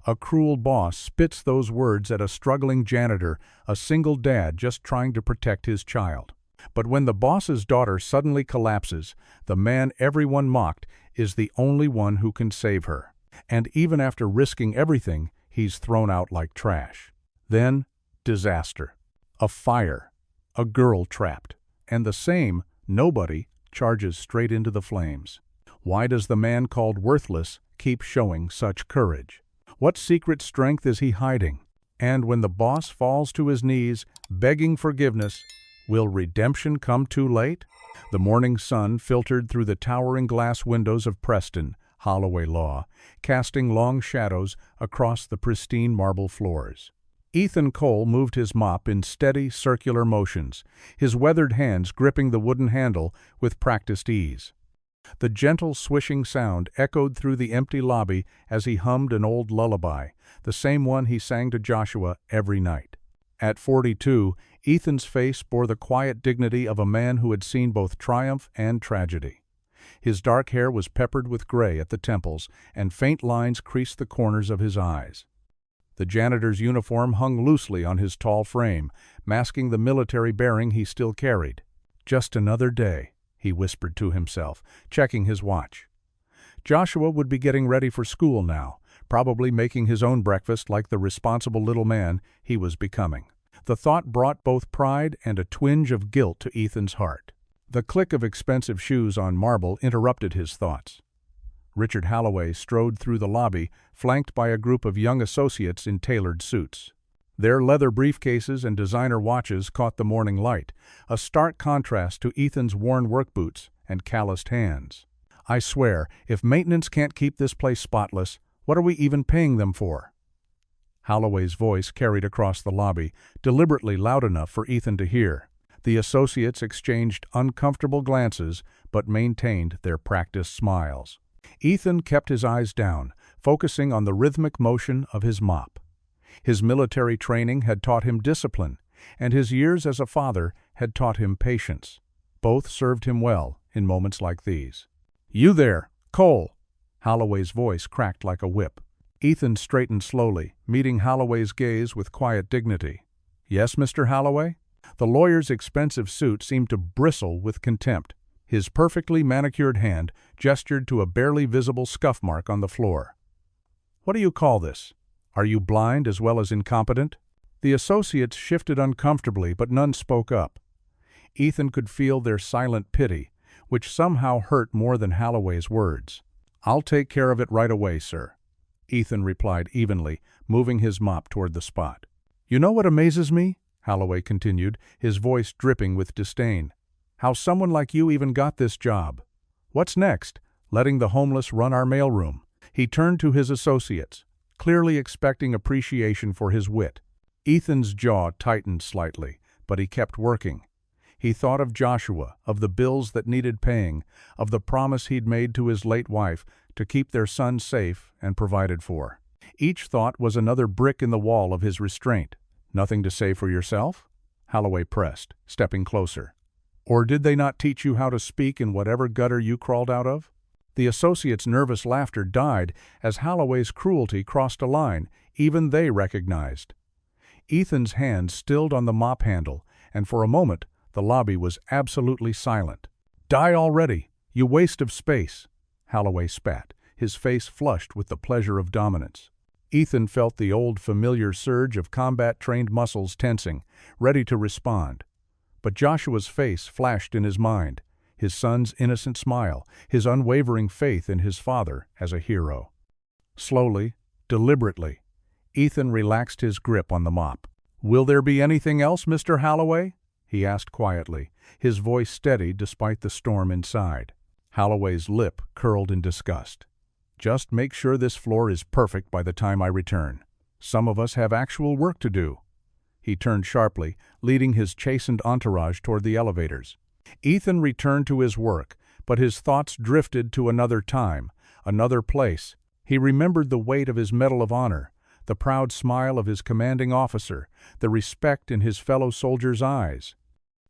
A cruel boss spits those words at a struggling janitor, a single dad just trying to protect his child. But when the boss's daughter suddenly collapses, the man everyone mocked is the only one who can save her. And even after risking everything, he's thrown out like trash. Then, disaster. A fire. A girl trapped. And the same, nobody, charges straight into the flames. Why does the man called worthless keep showing such courage? What secret strength is he hiding? And when the boss falls to his knees, begging forgiveness, will redemption come too late? The morning sun filtered through the towering glass windows of Preston, Holloway Law, casting long shadows across the pristine marble floors. Ethan Cole moved his mop in steady, circular motions, his weathered hands gripping the wooden handle with practiced ease. The gentle swishing sound echoed through the empty lobby as he hummed an old lullaby, the same one he sang to Joshua every night. At 42, Ethan's face bore the quiet dignity of a man who had seen both triumph and tragedy. His dark hair was peppered with gray at the temples, and faint lines creased the corners of his eyes. The janitor's uniform hung loosely on his tall frame, masking the military bearing he still carried. Just another day, he whispered to himself, checking his watch. Joshua would be getting ready for school now, probably making his own breakfast like the responsible little man he was becoming. The thought brought both pride and a twinge of guilt to Ethan's heart. The click of expensive shoes on marble interrupted his thoughts. Richard Holloway strode through the lobby, flanked by a group of young associates in tailored suits. Their leather briefcases and designer watches caught the morning light, a stark contrast to Ethan's worn work boots and calloused hands. "I swear, if maintenance can't keep this place spotless, what are we even paying them for?" Holloway's voice carried across the lobby, deliberately loud enough for Ethan to hear. The associates exchanged uncomfortable glances, but maintained their practiced smiles. Ethan kept his eyes down, focusing on the rhythmic motion of his mop. His military training had taught him discipline, and his years as a father had taught him patience. Both served him well in moments like these. "You there, Cole!" Holloway's voice cracked like a whip. Ethan straightened slowly, meeting Holloway's gaze with quiet dignity. "Yes, Mr. Holloway?" The lawyer's expensive suit seemed to bristle with contempt. His perfectly manicured hand gestured to a barely visible scuff mark on the floor. "What do you call this? Are you blind as well as incompetent?" The associates shifted uncomfortably, but none spoke up. Ethan could feel their silent pity, which somehow hurt more than Holloway's words. "I'll take care of it right away, sir," Ethan replied evenly, moving his mop toward the spot. "You know what amazes me?" Holloway continued, his voice dripping with disdain. "How someone like you even got this job. What's next? Letting the homeless run our mailroom?" He turned to his associates, clearly expecting appreciation for his wit. Ethan's jaw tightened slightly, but he kept working. He thought of Joshua, of the bills that needed paying, of the promise he'd made to his late wife to keep their son safe and provided for. Each thought was another brick in the wall of his restraint. "Nothing to say for yourself?" Holloway pressed, stepping closer. "Or did they not teach you how to speak in whatever gutter you crawled out of?" The associates' nervous laughter died as Holloway's cruelty crossed a line even they recognized. Ethan's hand stilled on the mop handle, and for a moment the lobby was absolutely silent. "Die already, you waste of space," Holloway spat, his face flushed with the pleasure of dominance. Ethan felt the old familiar surge of combat-trained muscles tensing, ready to respond. But Joshua's face flashed in his mind, his son's innocent smile, his unwavering faith in his father as a hero. Slowly, deliberately, Ethan relaxed his grip on the mop. "Will there be anything else, Mr. Holloway?" he asked quietly, his voice steady despite the storm inside. Holloway's lip curled in disgust. "Just make sure this floor is perfect by the time I return. Some of us have actual work to do." He turned sharply, leading his chastened entourage toward the elevators. Ethan returned to his work, but his thoughts drifted to another time, another place. He remembered the weight of his Medal of Honor, the proud smile of his commanding officer, the respect in his fellow soldiers' eyes.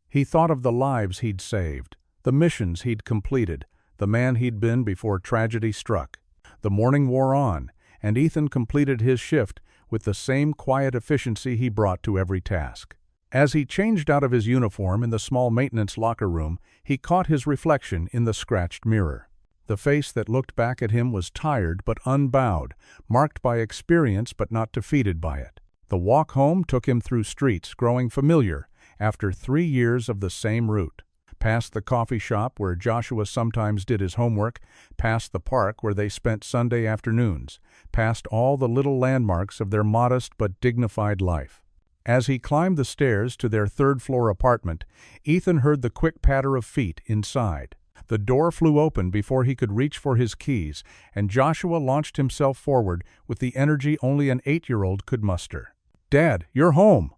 He thought of the lives he'd saved, the missions he'd completed, the man he'd been before tragedy struck. The morning wore on, and Ethan completed his shift with the same quiet efficiency he brought to every task. As he changed out of his uniform in the small maintenance locker room, he caught his reflection in the scratched mirror. The face that looked back at him was tired but unbowed, marked by experience but not defeated by it. The walk home took him through streets growing familiar after 3 years of the same route. Past the coffee shop where Joshua sometimes did his homework, past the park where they spent Sunday afternoons, past all the little landmarks of their modest but dignified life. As he climbed the stairs to their third-floor apartment, Ethan heard the quick patter of feet inside. The door flew open before he could reach for his keys, and Joshua launched himself forward with the energy only an 8-year-old could muster. "Dad, you're home!"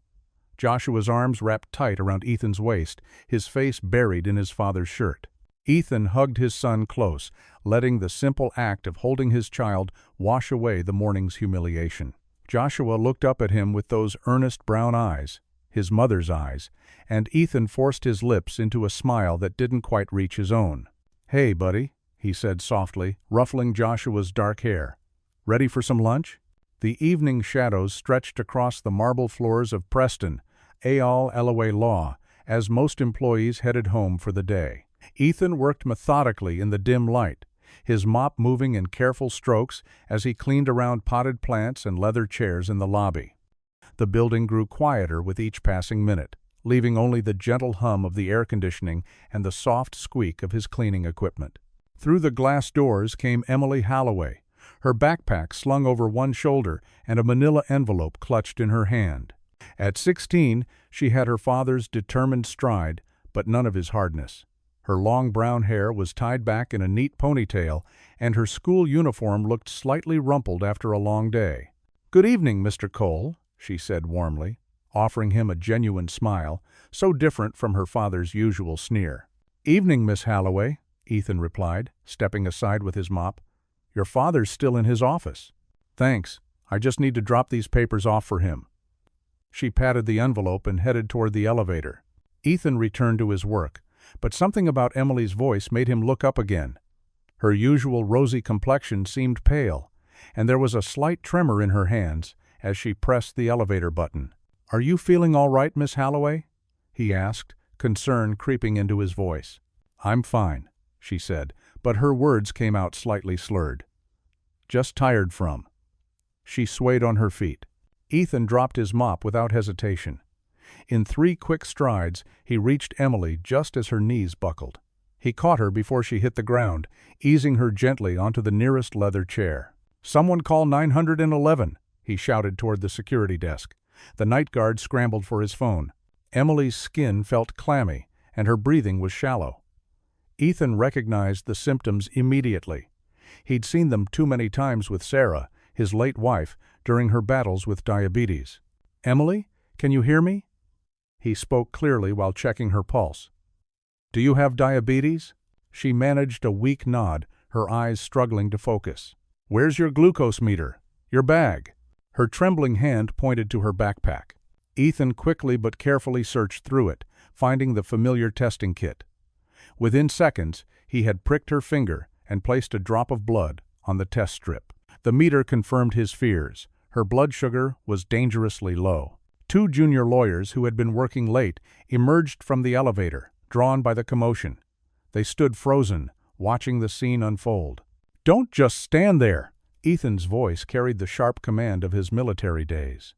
Joshua's arms wrapped tight around Ethan's waist, his face buried in his father's shirt. Ethan hugged his son close, letting the simple act of holding his child wash away the morning's humiliation. Joshua looked up at him with those earnest brown eyes, his mother's eyes, and Ethan forced his lips into a smile that didn't quite reach his own. "Hey, buddy," he said softly, ruffling Joshua's dark hair. "Ready for some lunch?" The evening shadows stretched across the marble floors of Preston, Al Alloway Law, as most employees headed home for the day. Ethan worked methodically in the dim light, his mop moving in careful strokes as he cleaned around potted plants and leather chairs in the lobby. The building grew quieter with each passing minute, leaving only the gentle hum of the air conditioning and the soft squeak of his cleaning equipment. Through the glass doors came Emily Holloway, her backpack slung over one shoulder and a manila envelope clutched in her hand. At 16, she had her father's determined stride, but none of his hardness. Her long brown hair was tied back in a neat ponytail, and her school uniform looked slightly rumpled after a long day. "Good evening, Mr. Cole," she said warmly, offering him a genuine smile, so different from her father's usual sneer. "Evening, Miss Holloway," Ethan replied, stepping aside with his mop. "Your father's still in his office." "Thanks. I just need to drop these papers off for him." She patted the envelope and headed toward the elevator. Ethan returned to his work, but something about Emily's voice made him look up again. Her usual rosy complexion seemed pale, and there was a slight tremor in her hands as she pressed the elevator button. "Are you feeling all right, Miss Holloway?" he asked, concern creeping into his voice. "I'm fine," she said, but her words came out slightly slurred. "Just tired from." She swayed on her feet. Ethan dropped his mop without hesitation. In 3 quick strides, he reached Emily just as her knees buckled. He caught her before she hit the ground, easing her gently onto the nearest leather chair. "Someone call 911, he shouted toward the security desk. The night guard scrambled for his phone. Emily's skin felt clammy, and her breathing was shallow. Ethan recognized the symptoms immediately. He'd seen them too many times with Sarah, his late wife, during her battles with diabetes. "Emily, can you hear me?" He spoke clearly while checking her pulse. "Do you have diabetes?" She managed a weak nod, her eyes struggling to focus. "Where's your glucose meter? Your bag?" Her trembling hand pointed to her backpack. Ethan quickly but carefully searched through it, finding the familiar testing kit. Within seconds, he had pricked her finger and placed a drop of blood on the test strip. The meter confirmed his fears. Her blood sugar was dangerously low. 2 junior lawyers who had been working late emerged from the elevator, drawn by the commotion. They stood frozen, watching the scene unfold. "Don't just stand there!" Ethan's voice carried the sharp command of his military days.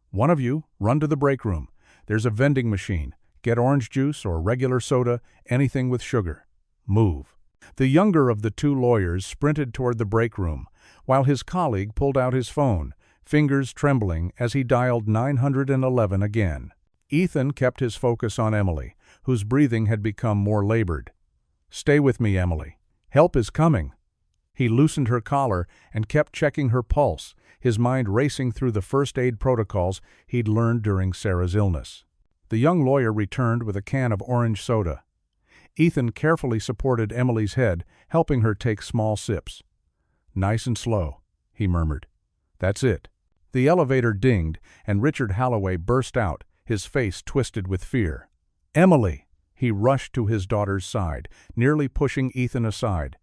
"One of you, run to the break room. There's a vending machine. Get orange juice or regular soda, anything with sugar. Move." The younger of the 2 lawyers sprinted toward the break room, while his colleague pulled out his phone, fingers trembling as he dialed 911 again. Ethan kept his focus on Emily, whose breathing had become more labored. "Stay with me, Emily. Help is coming." He loosened her collar and kept checking her pulse, his mind racing through the first aid protocols he'd learned during Sarah's illness. The young lawyer returned with a can of orange soda. Ethan carefully supported Emily's head, helping her take small sips. "Nice and slow," he murmured. "That's it." The elevator dinged, and Richard Holloway burst out, his face twisted with fear. "Emily!" He rushed to his daughter's side, nearly pushing Ethan aside.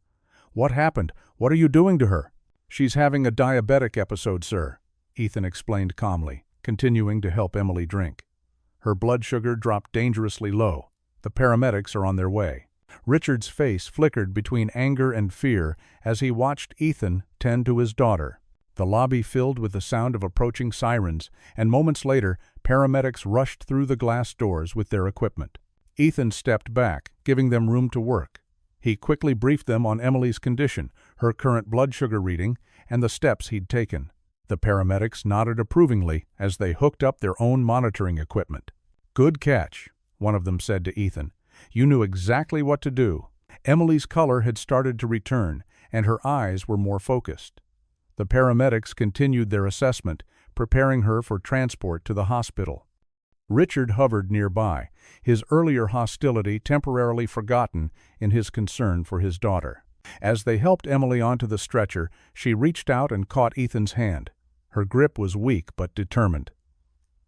"What happened? What are you doing to her?" "She's having a diabetic episode, sir," Ethan explained calmly, continuing to help Emily drink. "Her blood sugar dropped dangerously low. The paramedics are on their way." Richard's face flickered between anger and fear as he watched Ethan tend to his daughter. The lobby filled with the sound of approaching sirens, and moments later, paramedics rushed through the glass doors with their equipment. Ethan stepped back, giving them room to work. He quickly briefed them on Emily's condition, her current blood sugar reading, and the steps he'd taken. The paramedics nodded approvingly as they hooked up their own monitoring equipment. "Good catch," one of them said to Ethan. "You knew exactly what to do." Emily's color had started to return, and her eyes were more focused. The paramedics continued their assessment, preparing her for transport to the hospital. Richard hovered nearby, his earlier hostility temporarily forgotten in his concern for his daughter. As they helped Emily onto the stretcher, she reached out and caught Ethan's hand. Her grip was weak but determined.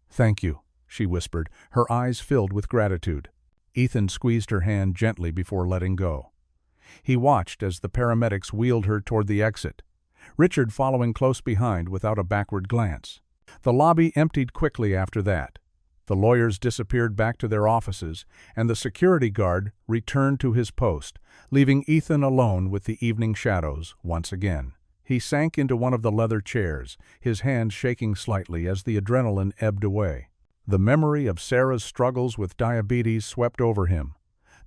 "Thank you," she whispered, her eyes filled with gratitude. Ethan squeezed her hand gently before letting go. He watched as the paramedics wheeled her toward the exit, Richard following close behind without a backward glance. The lobby emptied quickly after that. The lawyers disappeared back to their offices, and the security guard returned to his post, leaving Ethan alone with the evening shadows once again. He sank into one of the leather chairs, his hand shaking slightly as the adrenaline ebbed away. The memory of Sarah's struggles with diabetes swept over him.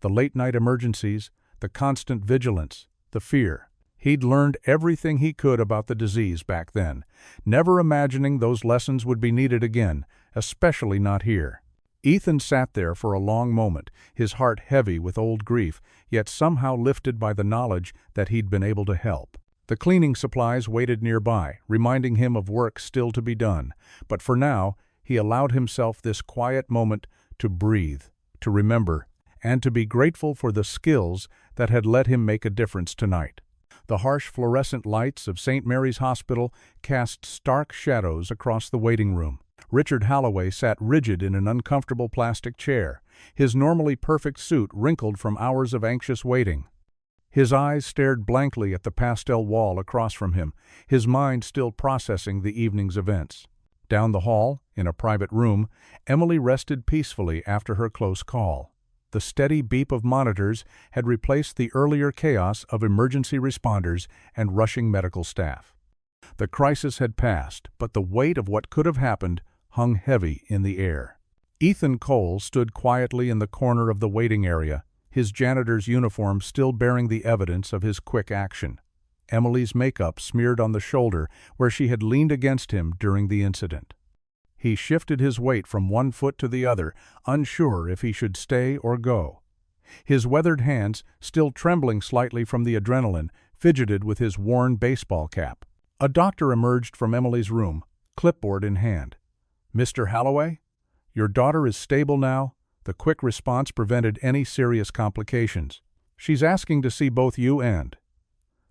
The late-night emergencies, the constant vigilance, the fear. He'd learned everything he could about the disease back then, never imagining those lessons would be needed again, especially not here. Ethan sat there for a long moment, his heart heavy with old grief, yet somehow lifted by the knowledge that he'd been able to help. The cleaning supplies waited nearby, reminding him of work still to be done, but for now, he allowed himself this quiet moment to breathe, to remember, and to be grateful for the skills that had let him make a difference tonight. The harsh fluorescent lights of St. Mary's Hospital cast stark shadows across the waiting room. Richard Holloway sat rigid in an uncomfortable plastic chair, his normally perfect suit wrinkled from hours of anxious waiting. His eyes stared blankly at the pastel wall across from him, his mind still processing the evening's events. Down the hall, in a private room, Emily rested peacefully after her close call. The steady beep of monitors had replaced the earlier chaos of emergency responders and rushing medical staff. The crisis had passed, but the weight of what could have happened hung heavy in the air. Ethan Cole stood quietly in the corner of the waiting area, his janitor's uniform still bearing the evidence of his quick action. Emily's makeup smeared on the shoulder where she had leaned against him during the incident. He shifted his weight from one foot to the other, unsure if he should stay or go. His weathered hands, still trembling slightly from the adrenaline, fidgeted with his worn baseball cap. A doctor emerged from Emily's room, clipboard in hand. "Mr. Holloway? Your daughter is stable now." The quick response prevented any serious complications. "She's asking to see both you and—"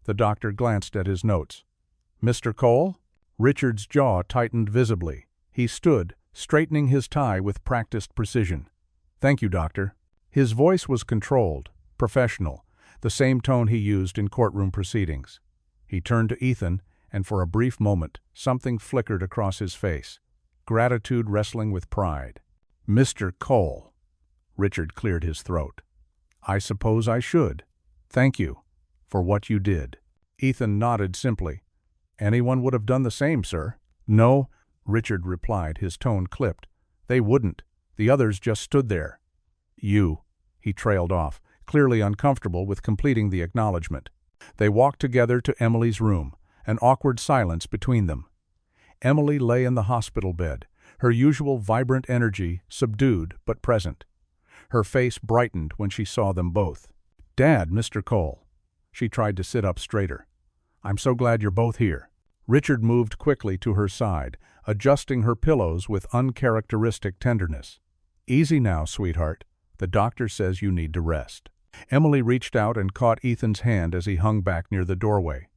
The doctor glanced at his notes. "Mr. Cole?" Richard's jaw tightened visibly. He stood, straightening his tie with practiced precision. "Thank you, doctor." His voice was controlled, professional, the same tone he used in courtroom proceedings. He turned to Ethan, and for a brief moment, something flickered across his face, gratitude wrestling with pride. "Mr. Cole." Richard cleared his throat. "I suppose I should. Thank you for what you did." Ethan nodded simply. "Anyone would have done the same, sir." "No," Richard replied, his tone clipped. "They wouldn't. The others just stood there." "You," he trailed off, clearly uncomfortable with completing the acknowledgement. They walked together to Emily's room, an awkward silence between them. Emily lay in the hospital bed, her usual vibrant energy subdued but present. Her face brightened when she saw them both. "Dad, Mr. Cole." She tried to sit up straighter. "I'm so glad you're both here." Richard moved quickly to her side, adjusting her pillows with uncharacteristic tenderness. "Easy now, sweetheart. The doctor says you need to rest." Emily reached out and caught Ethan's hand as he hung back near the doorway.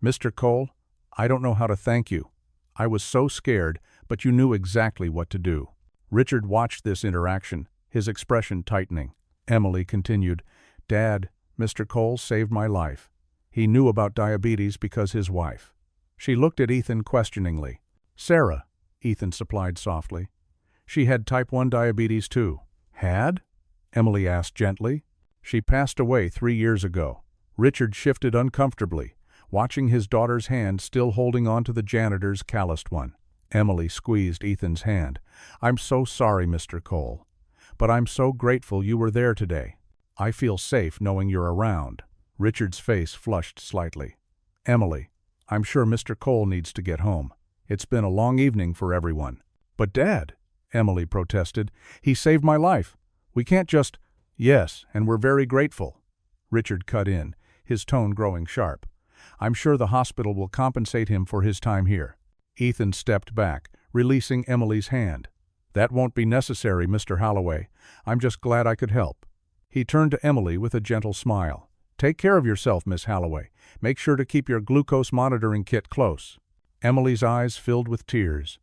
"Mr. Cole, I don't know how to thank you. I was so scared, but you knew exactly what to do." Richard watched this interaction, his expression tightening. Emily continued, "Dad, Mr. Cole saved my life. He knew about diabetes because his wife." She looked at Ethan questioningly. "Sarah," Ethan supplied softly. "She had type 1 diabetes too." "Had?" Emily asked gently. "She passed away 3 years ago." Richard shifted uncomfortably, watching his daughter's hand still holding on to the janitor's calloused one. Emily squeezed Ethan's hand. "I'm so sorry, Mr. Cole. But I'm so grateful you were there today. I feel safe knowing you're around." Richard's face flushed slightly. "Emily, I'm sure Mr. Cole needs to get home. It's been a long evening for everyone." "But Dad," Emily protested, "he saved my life. We can't just—" "Yes, and we're very grateful," Richard cut in, his tone growing sharp. "I'm sure the hospital will compensate him for his time here." Ethan stepped back, releasing Emily's hand. "That won't be necessary, Mr. Holloway. I'm just glad I could help." He turned to Emily with a gentle smile. "Take care of yourself, Miss Holloway. Make sure to keep your glucose monitoring kit close." Emily's eyes filled with tears.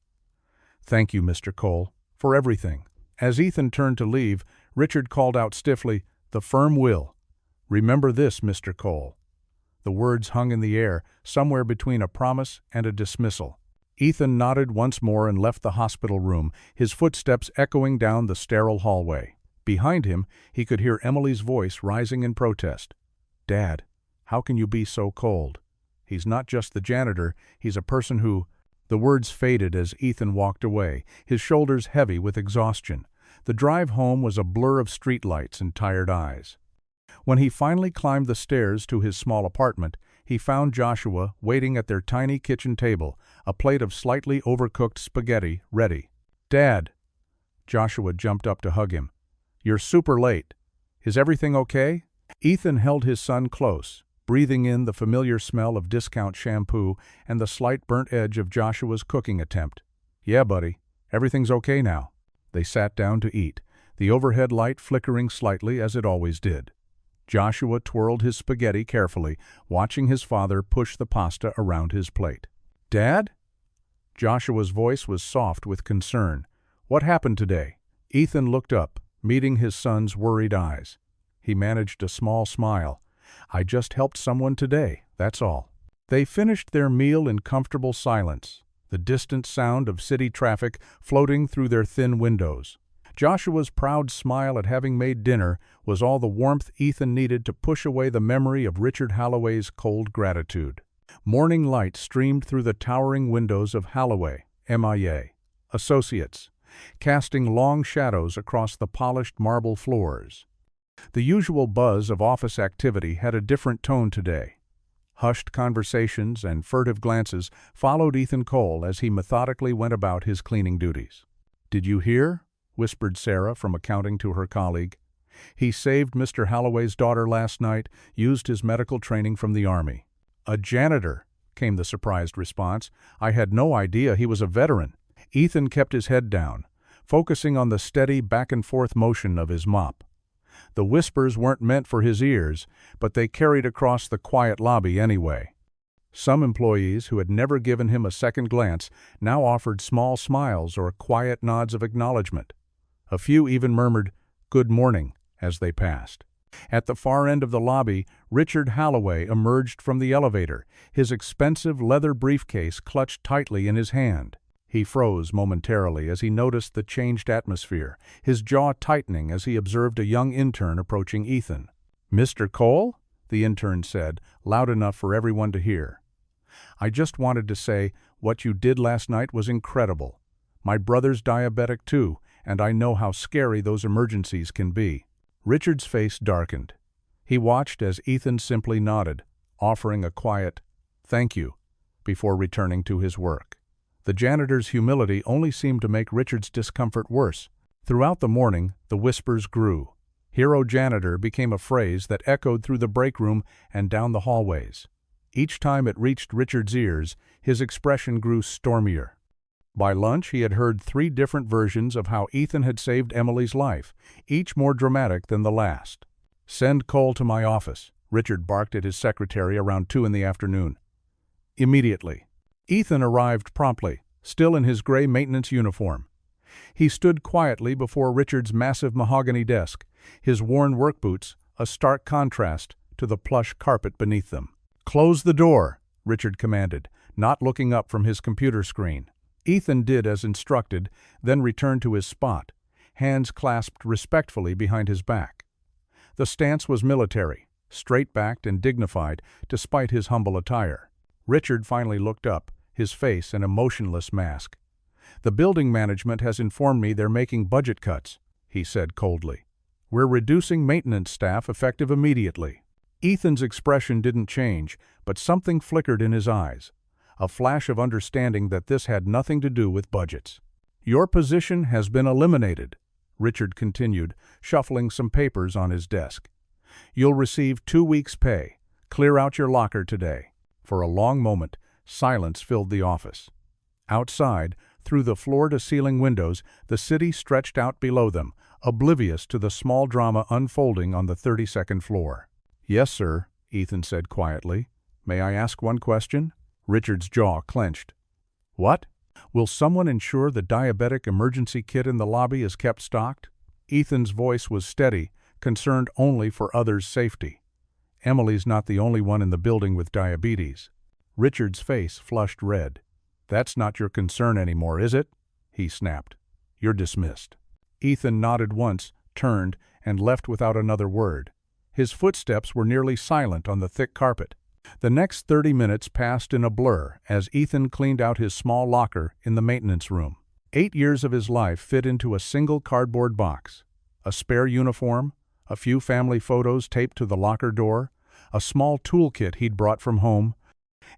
"Thank you, Mr. Cole, for everything." As Ethan turned to leave, Richard called out stiffly, "The firm will. Remember this, Mr. Cole." The words hung in the air, somewhere between a promise and a dismissal. Ethan nodded once more and left the hospital room, his footsteps echoing down the sterile hallway. Behind him, he could hear Emily's voice rising in protest. "Dad, how can you be so cold? He's not just the janitor, he's a person who—" The words faded as Ethan walked away, his shoulders heavy with exhaustion. The drive home was a blur of streetlights and tired eyes. When he finally climbed the stairs to his small apartment, he found Joshua waiting at their tiny kitchen table, a plate of slightly overcooked spaghetti ready. "Dad!" Joshua jumped up to hug him. "You're super late. Is everything okay?" Ethan held his son close, breathing in the familiar smell of discount shampoo and the slight burnt edge of Joshua's cooking attempt. "Yeah, buddy. Everything's okay now." They sat down to eat, the overhead light flickering slightly as it always did. Joshua twirled his spaghetti carefully, watching his father push the pasta around his plate. "Dad?" Joshua's voice was soft with concern. "What happened today?" Ethan looked up, meeting his son's worried eyes. He managed a small smile. "I just helped someone today, that's all." They finished their meal in comfortable silence, the distant sound of city traffic floating through their thin windows. Joshua's proud smile at having made dinner was all the warmth Ethan needed to push away the memory of Richard Holloway's cold gratitude. Morning light streamed through the towering windows of Holloway, MIA, Associates, casting long shadows across the polished marble floors. The usual buzz of office activity had a different tone today. Hushed conversations and furtive glances followed Ethan Cole as he methodically went about his cleaning duties. "Did you hear?" whispered Sarah from accounting to her colleague. "He saved Mr. Holloway's daughter last night, used his medical training from the Army." "A janitor," came the surprised response. "I had no idea he was a veteran." Ethan kept his head down, focusing on the steady back-and-forth motion of his mop. The whispers weren't meant for his ears, but they carried across the quiet lobby anyway. Some employees who had never given him a second glance now offered small smiles or quiet nods of acknowledgement. A few even murmured, "Good morning," as they passed. At the far end of the lobby, Richard Holloway emerged from the elevator, his expensive leather briefcase clutched tightly in his hand. He froze momentarily as he noticed the changed atmosphere, his jaw tightening as he observed a young intern approaching Ethan. "Mr. Cole?" the intern said, loud enough for everyone to hear. "I just wanted to say, what you did last night was incredible. My brother's diabetic too, and I know how scary those emergencies can be." Richard's face darkened. He watched as Ethan simply nodded, offering a quiet, "Thank you," before returning to his work. The janitor's humility only seemed to make Richard's discomfort worse. Throughout the morning, the whispers grew. "Hero janitor" became a phrase that echoed through the break room and down the hallways. Each time it reached Richard's ears, his expression grew stormier. By lunch, he had heard 3 different versions of how Ethan had saved Emily's life, each more dramatic than the last. "Send Cole to my office," Richard barked at his secretary around 2 in the afternoon. "Immediately." Ethan arrived promptly, still in his gray maintenance uniform. He stood quietly before Richard's massive mahogany desk, his worn work boots a stark contrast to the plush carpet beneath them. "Close the door," Richard commanded. not looking up from his computer screen. Ethan did as instructed, then returned to his spot, hands clasped respectfully behind his back. The stance was military, straight-backed and dignified, despite his humble attire. Richard finally looked up, his face an emotionless mask. "The building management has informed me they're making budget cuts," he said coldly. "We're reducing maintenance staff effective immediately." Ethan's expression didn't change, but something flickered in his eyes, a flash of understanding that this had nothing to do with budgets. "Your position has been eliminated," Richard continued, shuffling some papers on his desk. "You'll receive 2 weeks' pay. Clear out your locker today." For a long moment, silence filled the office. Outside, through the floor-to-ceiling windows, the city stretched out below them, oblivious to the small drama unfolding on the 32nd floor. "Yes, sir," Ethan said quietly. "May I ask one question?" Richard's jaw clenched. "What? Will someone ensure the diabetic emergency kit in the lobby is kept stocked?" Ethan's voice was steady, concerned only for others' safety. "Emily's not the only one in the building with diabetes." Richard's face flushed red. "That's not your concern anymore, is it?" he snapped. "You're dismissed." Ethan nodded once, turned, and left without another word. His footsteps were nearly silent on the thick carpet. The next 30 minutes passed in a blur as Ethan cleaned out his small locker in the maintenance room. 8 years of his life fit into a single cardboard box. A spare uniform, a few family photos taped to the locker door, a small toolkit he'd brought from home,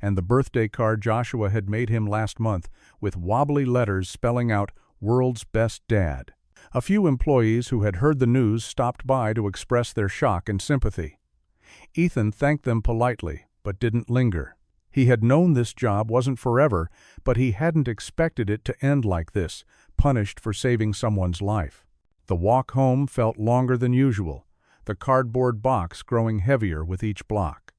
and the birthday card Joshua had made him last month with wobbly letters spelling out "World's Best Dad." A few employees who had heard the news stopped by to express their shock and sympathy. Ethan thanked them politely, but didn't linger. He had known this job wasn't forever, but he hadn't expected it to end like this, punished for saving someone's life. The walk home felt longer than usual, the cardboard box growing heavier with each block.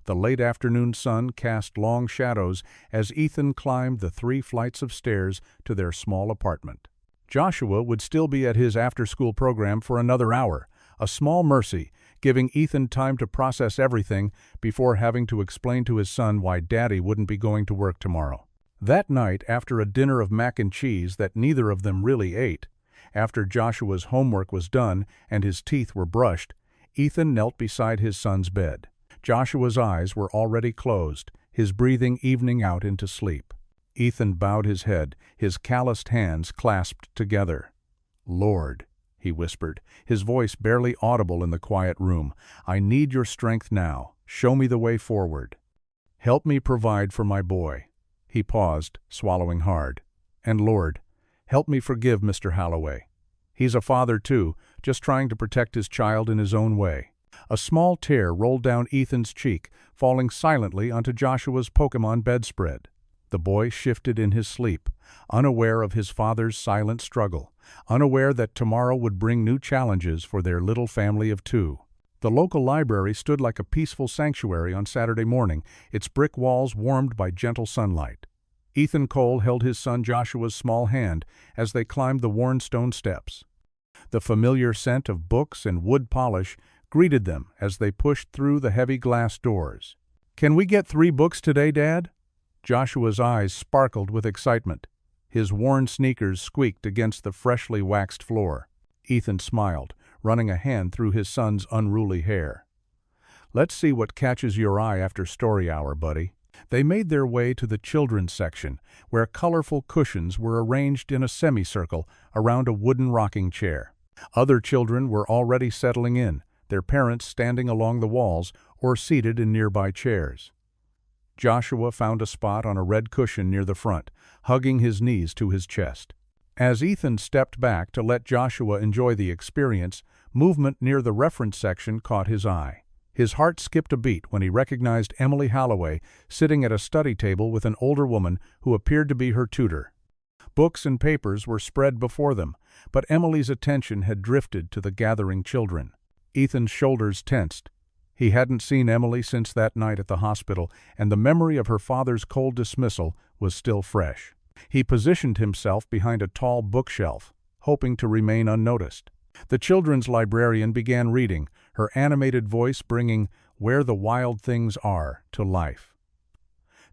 The late afternoon sun cast long shadows as Ethan climbed the 3 flights of stairs to their small apartment. Joshua would still be at his after-school program for another hour, a small mercy, giving Ethan time to process everything before having to explain to his son why Daddy wouldn't be going to work tomorrow. That night, after a dinner of mac and cheese that neither of them really ate, after Joshua's homework was done and his teeth were brushed, Ethan knelt beside his son's bed. Joshua's eyes were already closed, his breathing evening out into sleep. Ethan bowed his head, his calloused hands clasped together. "Lord," he whispered, his voice barely audible in the quiet room, "I need your strength now. Show me the way forward. Help me provide for my boy." He paused, swallowing hard. "And Lord, help me forgive Mr. Holloway. He's a father too, just trying to protect his child in his own way." A small tear rolled down Ethan's cheek, falling silently onto Joshua's Pokemon bedspread. The boy shifted in his sleep, unaware of his father's silent struggle, unaware that tomorrow would bring new challenges for their little family of 2. The local library stood like a peaceful sanctuary on Saturday morning, its brick walls warmed by gentle sunlight. Ethan Cole held his son Joshua's small hand as they climbed the worn stone steps. The familiar scent of books and wood polish greeted them as they pushed through the heavy glass doors. "Can we get 3 books today, Dad?" Joshua's eyes sparkled with excitement. His worn sneakers squeaked against the freshly waxed floor. Ethan smiled, running a hand through his son's unruly hair. "Let's see what catches your eye after story hour, buddy." They made their way to the children's section, where colorful cushions were arranged in a semicircle around a wooden rocking chair. Other children were already settling in, their parents standing along the walls or seated in nearby chairs. Joshua found a spot on a red cushion near the front, hugging his knees to his chest. As Ethan stepped back to let Joshua enjoy the experience, movement near the reference section caught his eye. His heart skipped a beat when he recognized Emily Holloway sitting at a study table with an older woman who appeared to be her tutor. Books and papers were spread before them, but Emily's attention had drifted to the gathering children. Ethan's shoulders tensed. He hadn't seen Emily since that night at the hospital, and the memory of her father's cold dismissal was still fresh. He positioned himself behind a tall bookshelf, hoping to remain unnoticed. The children's librarian began reading, her animated voice bringing "Where the Wild Things Are" to life.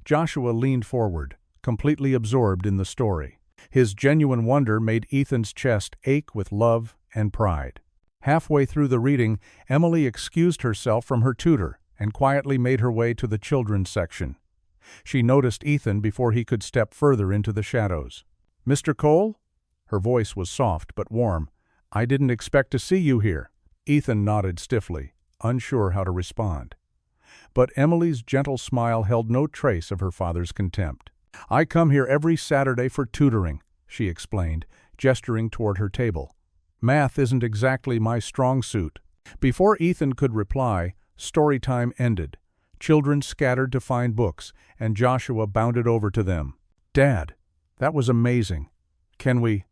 Joshua leaned forward, completely absorbed in the story. His genuine wonder made Ethan's chest ache with love and pride. Halfway through the reading, Emily excused herself from her tutor and quietly made her way to the children's section. She noticed Ethan before he could step further into the shadows. "Mr. Cole?" Her voice was soft but warm. "I didn't expect to see you here." Ethan nodded stiffly, unsure how to respond. But Emily's gentle smile held no trace of her father's contempt. "I come here every Saturday for tutoring," she explained, gesturing toward her table. "Math isn't exactly my strong suit." Before Ethan could reply, story time ended. Children scattered to find books, and Joshua bounded over to them. "Dad, that was amazing. Can we—"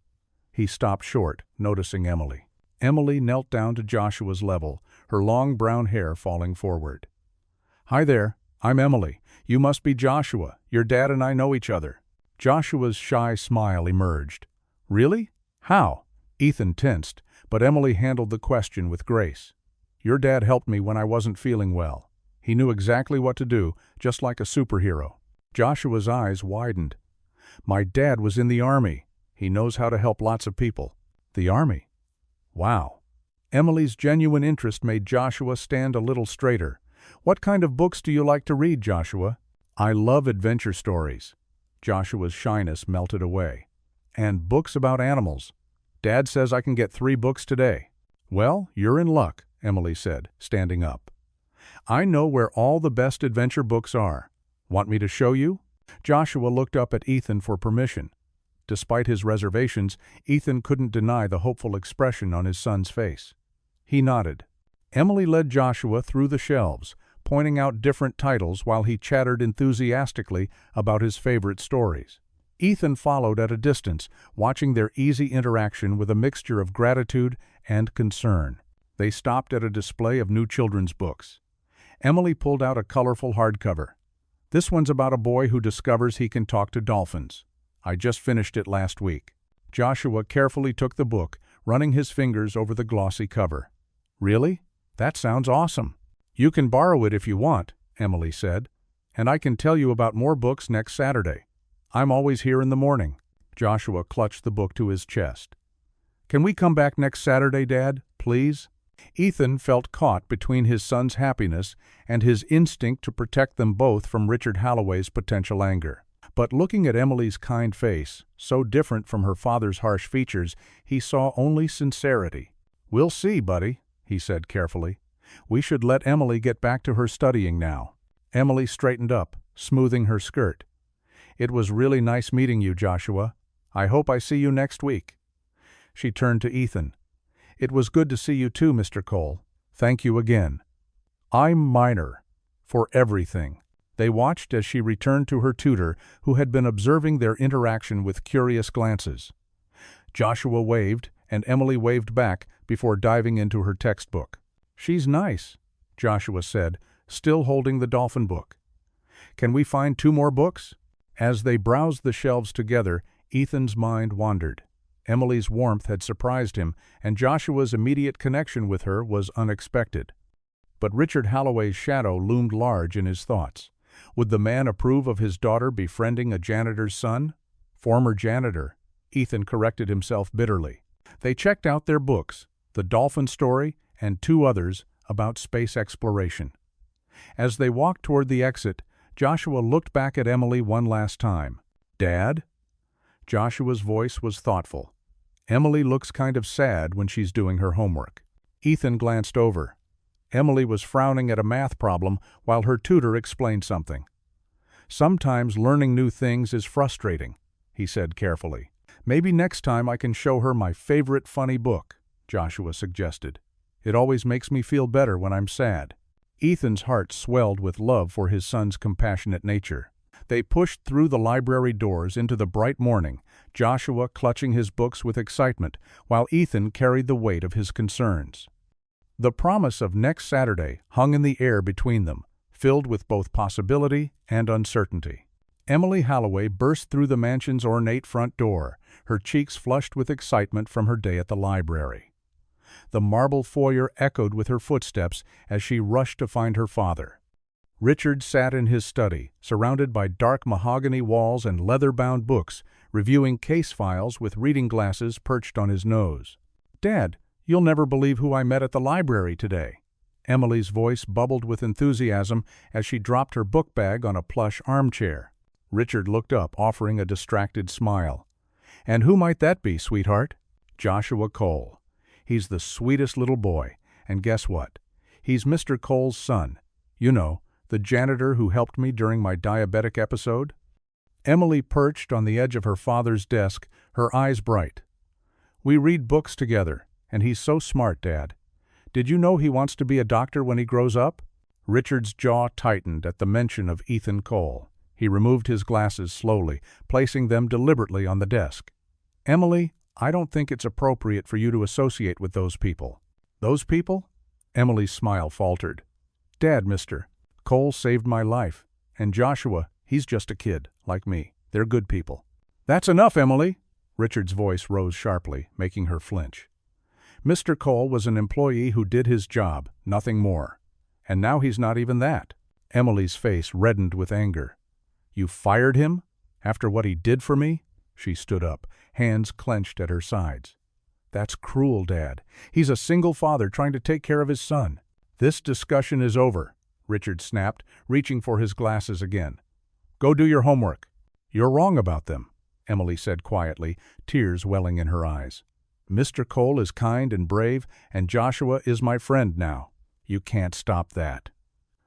He stopped short, noticing Emily. Emily knelt down to Joshua's level, her long brown hair falling forward. "Hi there, I'm Emily. You must be Joshua. Your dad and I know each other." Joshua's shy smile emerged. "Really? How?" Ethan tensed, but Emily handled the question with grace. "Your dad helped me when I wasn't feeling well. He knew exactly what to do, just like a superhero." Joshua's eyes widened. "My dad was in the Army. He knows how to help lots of people." "The Army? Wow." Emily's genuine interest made Joshua stand a little straighter. "What kind of books do you like to read, Joshua?" "I love adventure stories." Joshua's shyness melted away. "And books about animals. Dad says I can get 3 books today." "Well, you're in luck," Emily said, standing up. "I know where all the best adventure books are. Want me to show you?" Joshua looked up at Ethan for permission. Despite his reservations, Ethan couldn't deny the hopeful expression on his son's face. He nodded. Emily led Joshua through the shelves, pointing out different titles while he chattered enthusiastically about his favorite stories. Ethan followed at a distance, watching their easy interaction with a mixture of gratitude and concern. They stopped at a display of new children's books. Emily pulled out a colorful hardcover. "This one's about a boy who discovers he can talk to dolphins. I just finished it last week." Joshua carefully took the book, running his fingers over the glossy cover. "Really? That sounds awesome." "You can borrow it if you want," Emily said. "And I can tell you about more books next Saturday. I'm always here in the morning." Joshua clutched the book to his chest. "Can we come back next Saturday, Dad, please?" Ethan felt caught between his son's happiness and his instinct to protect them both from Richard Halloway's potential anger. But looking at Emily's kind face, so different from her father's harsh features, he saw only sincerity. "We'll see, buddy," he said carefully. "We should let Emily get back to her studying now." Emily straightened up, smoothing her skirt. "It was really nice meeting you, Joshua. I hope I see you next week." She turned to Ethan. "It was good to see you too, Mr. Cole. Thank you again." "I'm Minor. For everything." They watched as she returned to her tutor, who had been observing their interaction with curious glances. Joshua waved, and Emily waved back before diving into her textbook. "She's nice," Joshua said, still holding the dolphin book. "Can we find 2 more books?" As they browsed the shelves together, Ethan's mind wandered. Emily's warmth had surprised him, and Joshua's immediate connection with her was unexpected. But Richard Halloway's shadow loomed large in his thoughts. Would the man approve of his daughter befriending a janitor's son? Former janitor, Ethan corrected himself bitterly. They checked out their books, The Dolphin Story and 2 others about space exploration. As they walked toward the exit, Joshua looked back at Emily one last time. "Dad?" Joshua's voice was thoughtful. "Emily looks kind of sad when she's doing her homework." Ethan glanced over. Emily was frowning at a math problem while her tutor explained something. "Sometimes learning new things is frustrating," he said carefully. "Maybe next time I can show her my favorite funny book," Joshua suggested. "It always makes me feel better when I'm sad." Ethan's heart swelled with love for his son's compassionate nature. They pushed through the library doors into the bright morning, Joshua clutching his books with excitement, while Ethan carried the weight of his concerns. The promise of next Saturday hung in the air between them, filled with both possibility and uncertainty. Emily Halloway burst through the mansion's ornate front door, her cheeks flushed with excitement from her day at the library. The marble foyer echoed with her footsteps as she rushed to find her father. Richard sat in his study, surrounded by dark mahogany walls and leather-bound books, reviewing case files with reading glasses perched on his nose. "Dad, you'll never believe who I met at the library today." Emily's voice bubbled with enthusiasm as she dropped her book bag on a plush armchair. Richard looked up, offering a distracted smile. "And who might that be, sweetheart?" "Joshua Cole. He's the sweetest little boy, and guess what? He's Mr. Cole's son. You know, the janitor who helped me during my diabetic episode?" Emily perched on the edge of her father's desk, her eyes bright. "We read books together, and he's so smart, Dad. Did you know he wants to be a doctor when he grows up?" Richard's jaw tightened at the mention of Ethan Cole. He removed his glasses slowly, placing them deliberately on the desk. "Emily, I don't think it's appropriate for you to associate with those people." "Those people?" Emily's smile faltered. "Dad, Mr. Cole saved my life, and Joshua, he's just a kid, like me. They're good people." "That's enough, Emily!" Richard's voice rose sharply, making her flinch. "Mr. Cole was an employee who did his job, nothing more. And now he's not even that." Emily's face reddened with anger. "You fired him? After what he did for me?" She stood up, hands clenched at her sides. "That's cruel, Dad. He's a single father trying to take care of his son." "This discussion is over," Richard snapped, reaching for his glasses again. "Go do your homework." "You're wrong about them," Emily said quietly, tears welling in her eyes. "Mr. Cole is kind and brave, and Joshua is my friend now. You can't stop that."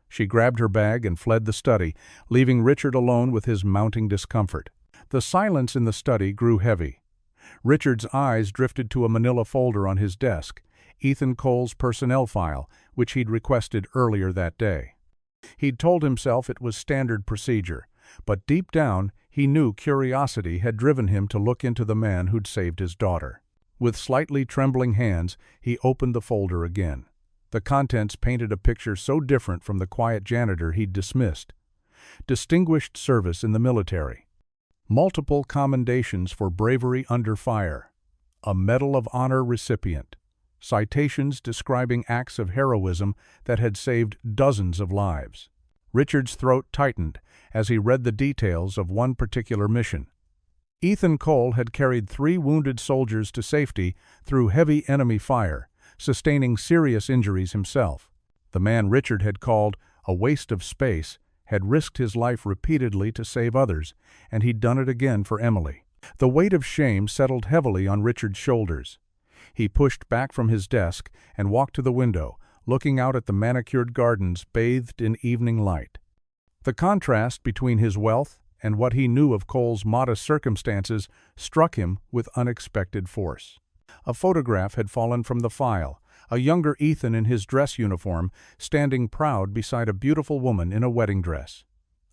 She grabbed her bag and fled the study, leaving Richard alone with his mounting discomfort. The silence in the study grew heavy. Richard's eyes drifted to a manila folder on his desk, Ethan Cole's personnel file, which he'd requested earlier that day. He'd told himself it was standard procedure, but deep down he knew curiosity had driven him to look into the man who'd saved his daughter. With slightly trembling hands, he opened the folder again. The contents painted a picture so different from the quiet janitor he'd dismissed. Distinguished service in the military. Multiple commendations for bravery under fire. A Medal of Honor recipient. Citations describing acts of heroism that had saved dozens of lives. Richard's throat tightened as he read the details of one particular mission. Ethan Cole had carried 3 wounded soldiers to safety through heavy enemy fire, sustaining serious injuries himself. The man Richard had called a waste of space had risked his life repeatedly to save others, and he'd done it again for Emily. The weight of shame settled heavily on Richard's shoulders. He pushed back from his desk and walked to the window, looking out at the manicured gardens bathed in evening light. The contrast between his wealth and what he knew of Cole's modest circumstances struck him with unexpected force. A photograph had fallen from the file, a younger Ethan in his dress uniform, standing proud beside a beautiful woman in a wedding dress.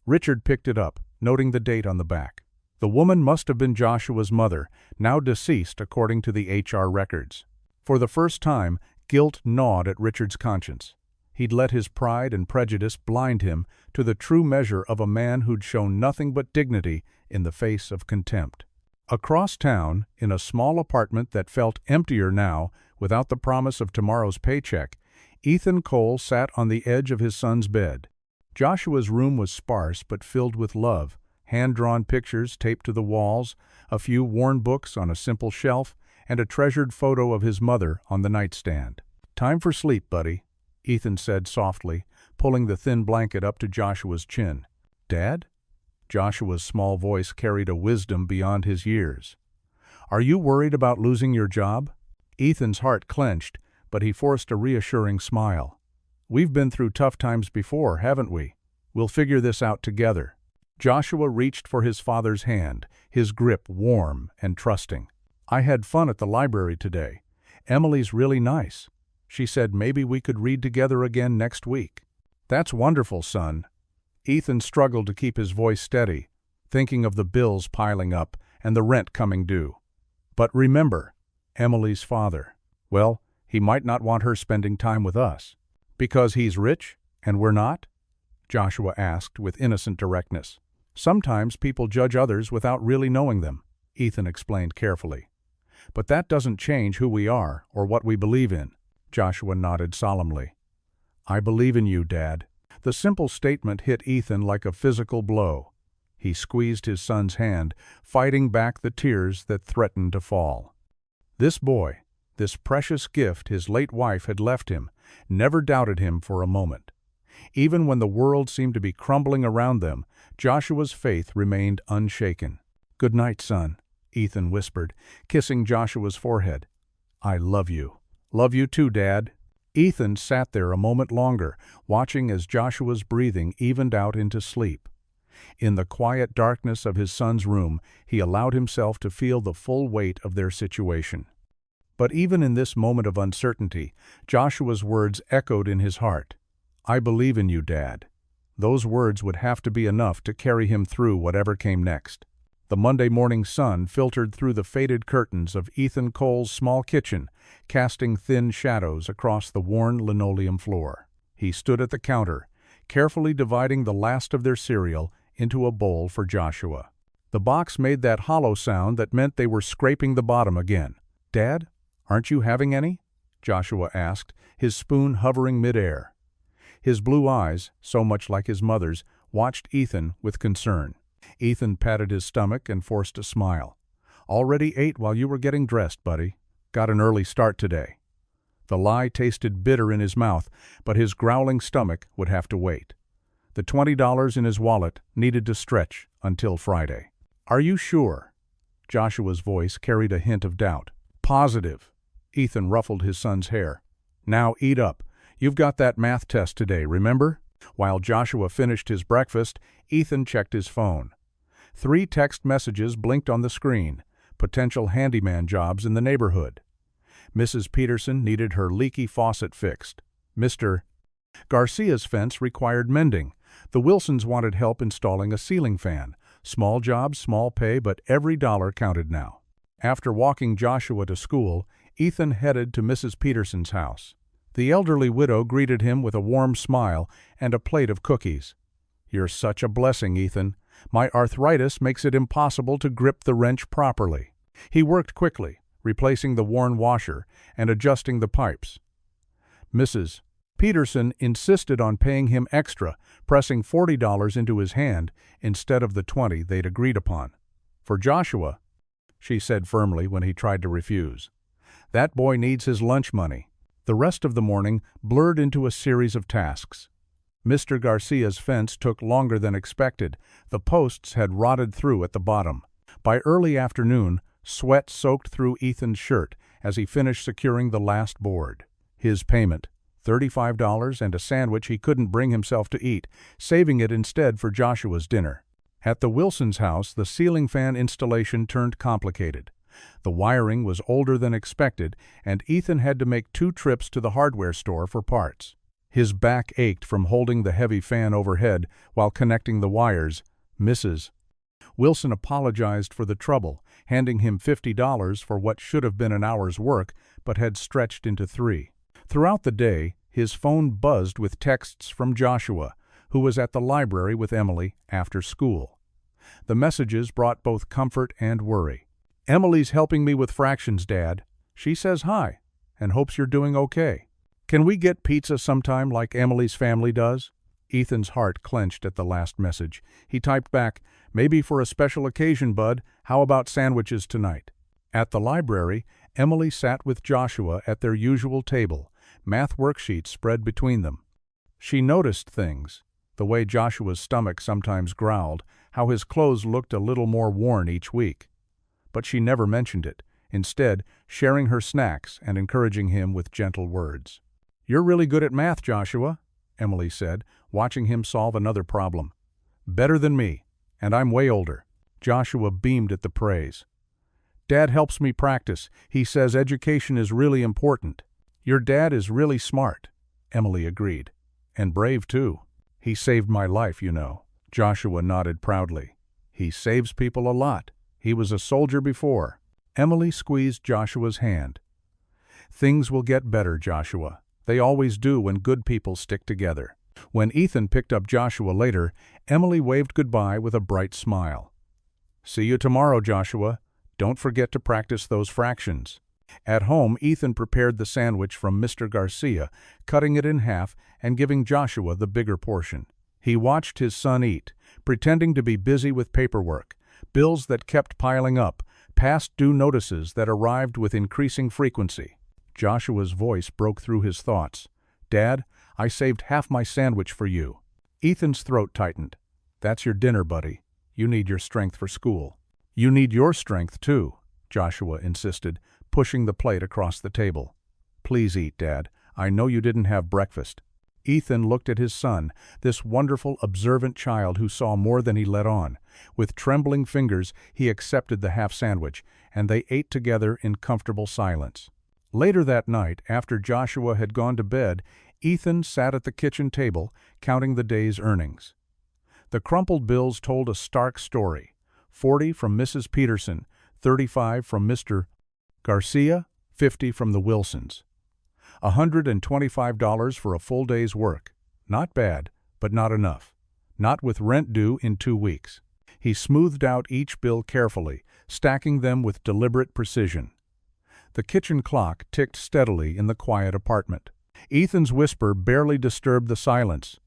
Richard picked it up, noting the date on the back. The woman must have been Joshua's mother, now deceased according to the HR records. For the first time, guilt gnawed at Richard's conscience. He'd let his pride and prejudice blind him to the true measure of a man who'd shown nothing but dignity in the face of contempt. Across town, in a small apartment that felt emptier now, without the promise of tomorrow's paycheck, Ethan Cole sat on the edge of his son's bed. Joshua's room was sparse but filled with love, hand-drawn pictures taped to the walls, a few worn books on a simple shelf, and a treasured photo of his mother on the nightstand. "Time for sleep, buddy," Ethan said softly, pulling the thin blanket up to Joshua's chin. "Dad?" Joshua's small voice carried a wisdom beyond his years. "Are you worried about losing your job?" Ethan's heart clenched, but he forced a reassuring smile. "We've been through tough times before, haven't we? We'll figure this out together." Joshua reached for his father's hand, his grip warm and trusting. "I had fun at the library today. Emily's really nice. She said maybe we could read together again next week." "That's wonderful, son." Ethan struggled to keep his voice steady, thinking of the bills piling up and the rent coming due. "But remember, Emily's father. Well, he might not want her spending time with us." "Because he's rich and we're not?" Joshua asked with innocent directness. "Sometimes people judge others without really knowing them," Ethan explained carefully. "But that doesn't change who we are or what we believe in." Joshua nodded solemnly. "I believe in you, Dad." The simple statement hit Ethan like a physical blow. He squeezed his son's hand, fighting back the tears that threatened to fall. This boy, this precious gift his late wife had left him, never doubted him for a moment. Even when the world seemed to be crumbling around them, Joshua's faith remained unshaken. "Good night, son," Ethan whispered, kissing Joshua's forehead. "I love you." "Love you too, Dad." Ethan sat there a moment longer, watching as Joshua's breathing evened out into sleep. In the quiet darkness of his son's room, he allowed himself to feel the full weight of their situation. But even in this moment of uncertainty, Joshua's words echoed in his heart. "I believe in you, Dad." Those words would have to be enough to carry him through whatever came next. The Monday morning sun filtered through the faded curtains of Ethan Cole's small kitchen, casting thin shadows across the worn linoleum floor. He stood at the counter, carefully dividing the last of their cereal into a bowl for Joshua. The box made that hollow sound that meant they were scraping the bottom again. "Dad, aren't you having any?" Joshua asked, his spoon hovering midair. His blue eyes, so much like his mother's, watched Ethan with concern. Ethan patted his stomach and forced a smile. "Already ate while you were getting dressed, buddy. Got an early start today." The lie tasted bitter in his mouth, but his growling stomach would have to wait. The $20 in his wallet needed to stretch until Friday. "Are you sure?" Joshua's voice carried a hint of doubt. "Positive." Ethan ruffled his son's hair. "Now eat up. You've got that math test today, remember?" While Joshua finished his breakfast, Ethan checked his phone. 3 text messages blinked on the screen, potential handyman jobs in the neighborhood. Mrs. Peterson needed her leaky faucet fixed. Mr. Garcia's fence required mending. The Wilsons wanted help installing a ceiling fan. Small jobs, small pay, but every dollar counted now. After walking Joshua to school, Ethan headed to Mrs. Peterson's house. The elderly widow greeted him with a warm smile and a plate of cookies. "You're such a blessing, Ethan. My arthritis makes it impossible to grip the wrench properly." He worked quickly, replacing the worn washer and adjusting the pipes. Mrs. Peterson insisted on paying him extra, pressing $40 into his hand instead of the $20 they'd agreed upon. "For Joshua," she said firmly when he tried to refuse. "That boy needs his lunch money." The rest of the morning blurred into a series of tasks. Mr. Garcia's fence took longer than expected. The posts had rotted through at the bottom. By early afternoon, sweat soaked through Ethan's shirt as he finished securing the last board. His payment, $35 and a sandwich he couldn't bring himself to eat, saving it instead for Joshua's dinner. At the Wilsons' house, the ceiling fan installation turned complicated. The wiring was older than expected, and Ethan had to make 2 trips to the hardware store for parts. His back ached from holding the heavy fan overhead while connecting the wires. Mrs. Wilson apologized for the trouble, handing him $50 for what should have been an hour's work, but had stretched into 3. Throughout the day, his phone buzzed with texts from Joshua, who was at the library with Emily after school. The messages brought both comfort and worry. "Emily's helping me with fractions, Dad. She says hi and hopes you're doing okay. Can we get pizza sometime like Emily's family does?" Ethan's heart clenched at the last message. He typed back, "Maybe for a special occasion, bud. How about sandwiches tonight?" At the library, Emily sat with Joshua at their usual table, math worksheets spread between them. She noticed things, the way Joshua's stomach sometimes growled, how his clothes looked a little more worn each week. But she never mentioned it, instead sharing her snacks and encouraging him with gentle words. "You're really good at math, Joshua," Emily said, watching him solve another problem. "Better than me, and I'm way older." Joshua beamed at the praise. "Dad helps me practice. He says education is really important." "Your dad is really smart," Emily agreed. "And brave, too. He saved my life, you know." Joshua nodded proudly. "He saves people a lot. He was a soldier before." Emily squeezed Joshua's hand. "Things will get better, Joshua. They always do when good people stick together." When Ethan picked up Joshua later, Emily waved goodbye with a bright smile. "See you tomorrow, Joshua. Don't forget to practice those fractions." At home, Ethan prepared the sandwich from Mr. Garcia, cutting it in half and giving Joshua the bigger portion. He watched his son eat, pretending to be busy with paperwork, bills that kept piling up, past due notices that arrived with increasing frequency. Joshua's voice broke through his thoughts. "Dad, I saved half my sandwich for you." Ethan's throat tightened. "That's your dinner, buddy. You need your strength for school." "You need your strength, too," Joshua insisted, pushing the plate across the table. "Please eat, Dad. I know you didn't have breakfast." Ethan looked at his son, this wonderful, observant child who saw more than he let on. With trembling fingers, he accepted the half sandwich, and they ate together in comfortable silence. Later that night, after Joshua had gone to bed, Ethan sat at the kitchen table, counting the day's earnings. The crumpled bills told a stark story. 40 from Mrs. Peterson, 35 from Mr. Garcia, 50 from the Wilsons. $125 for a full day's work. Not bad, but not enough. Not with rent due in 2 weeks. He smoothed out each bill carefully, stacking them with deliberate precision. The kitchen clock ticked steadily in the quiet apartment. Ethan's whisper barely disturbed the silence.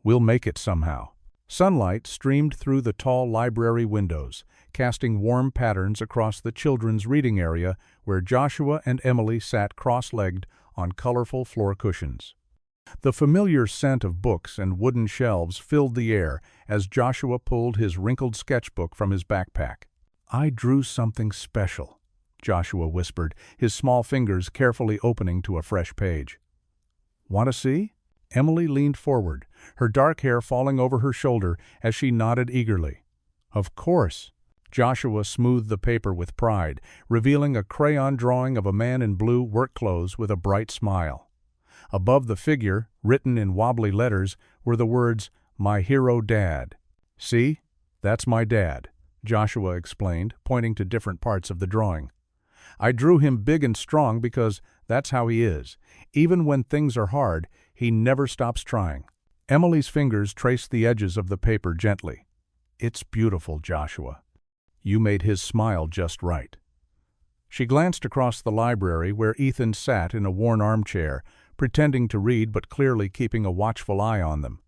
"We'll make it somehow." Sunlight streamed through the tall library windows, casting warm patterns across the children's reading area where Joshua and Emily sat cross-legged on colorful floor cushions. The familiar scent of books and wooden shelves filled the air as Joshua pulled his wrinkled sketchbook from his backpack. "I drew something special," Joshua whispered, his small fingers carefully opening to a fresh page. "Want to see?" Emily leaned forward, her dark hair falling over her shoulder as she nodded eagerly. "Of course." Joshua smoothed the paper with pride, revealing a crayon drawing of a man in blue work clothes with a bright smile. Above the figure, written in wobbly letters, were the words, "My hero dad." "See? That's my dad," Joshua explained, pointing to different parts of the drawing. "I drew him big and strong because that's how he is. Even when things are hard, he never stops trying." Emily's fingers traced the edges of the paper gently. "It's beautiful, Joshua. You made his smile just right." She glanced across the library where Ethan sat in a worn armchair, pretending to read but clearly keeping a watchful eye on them.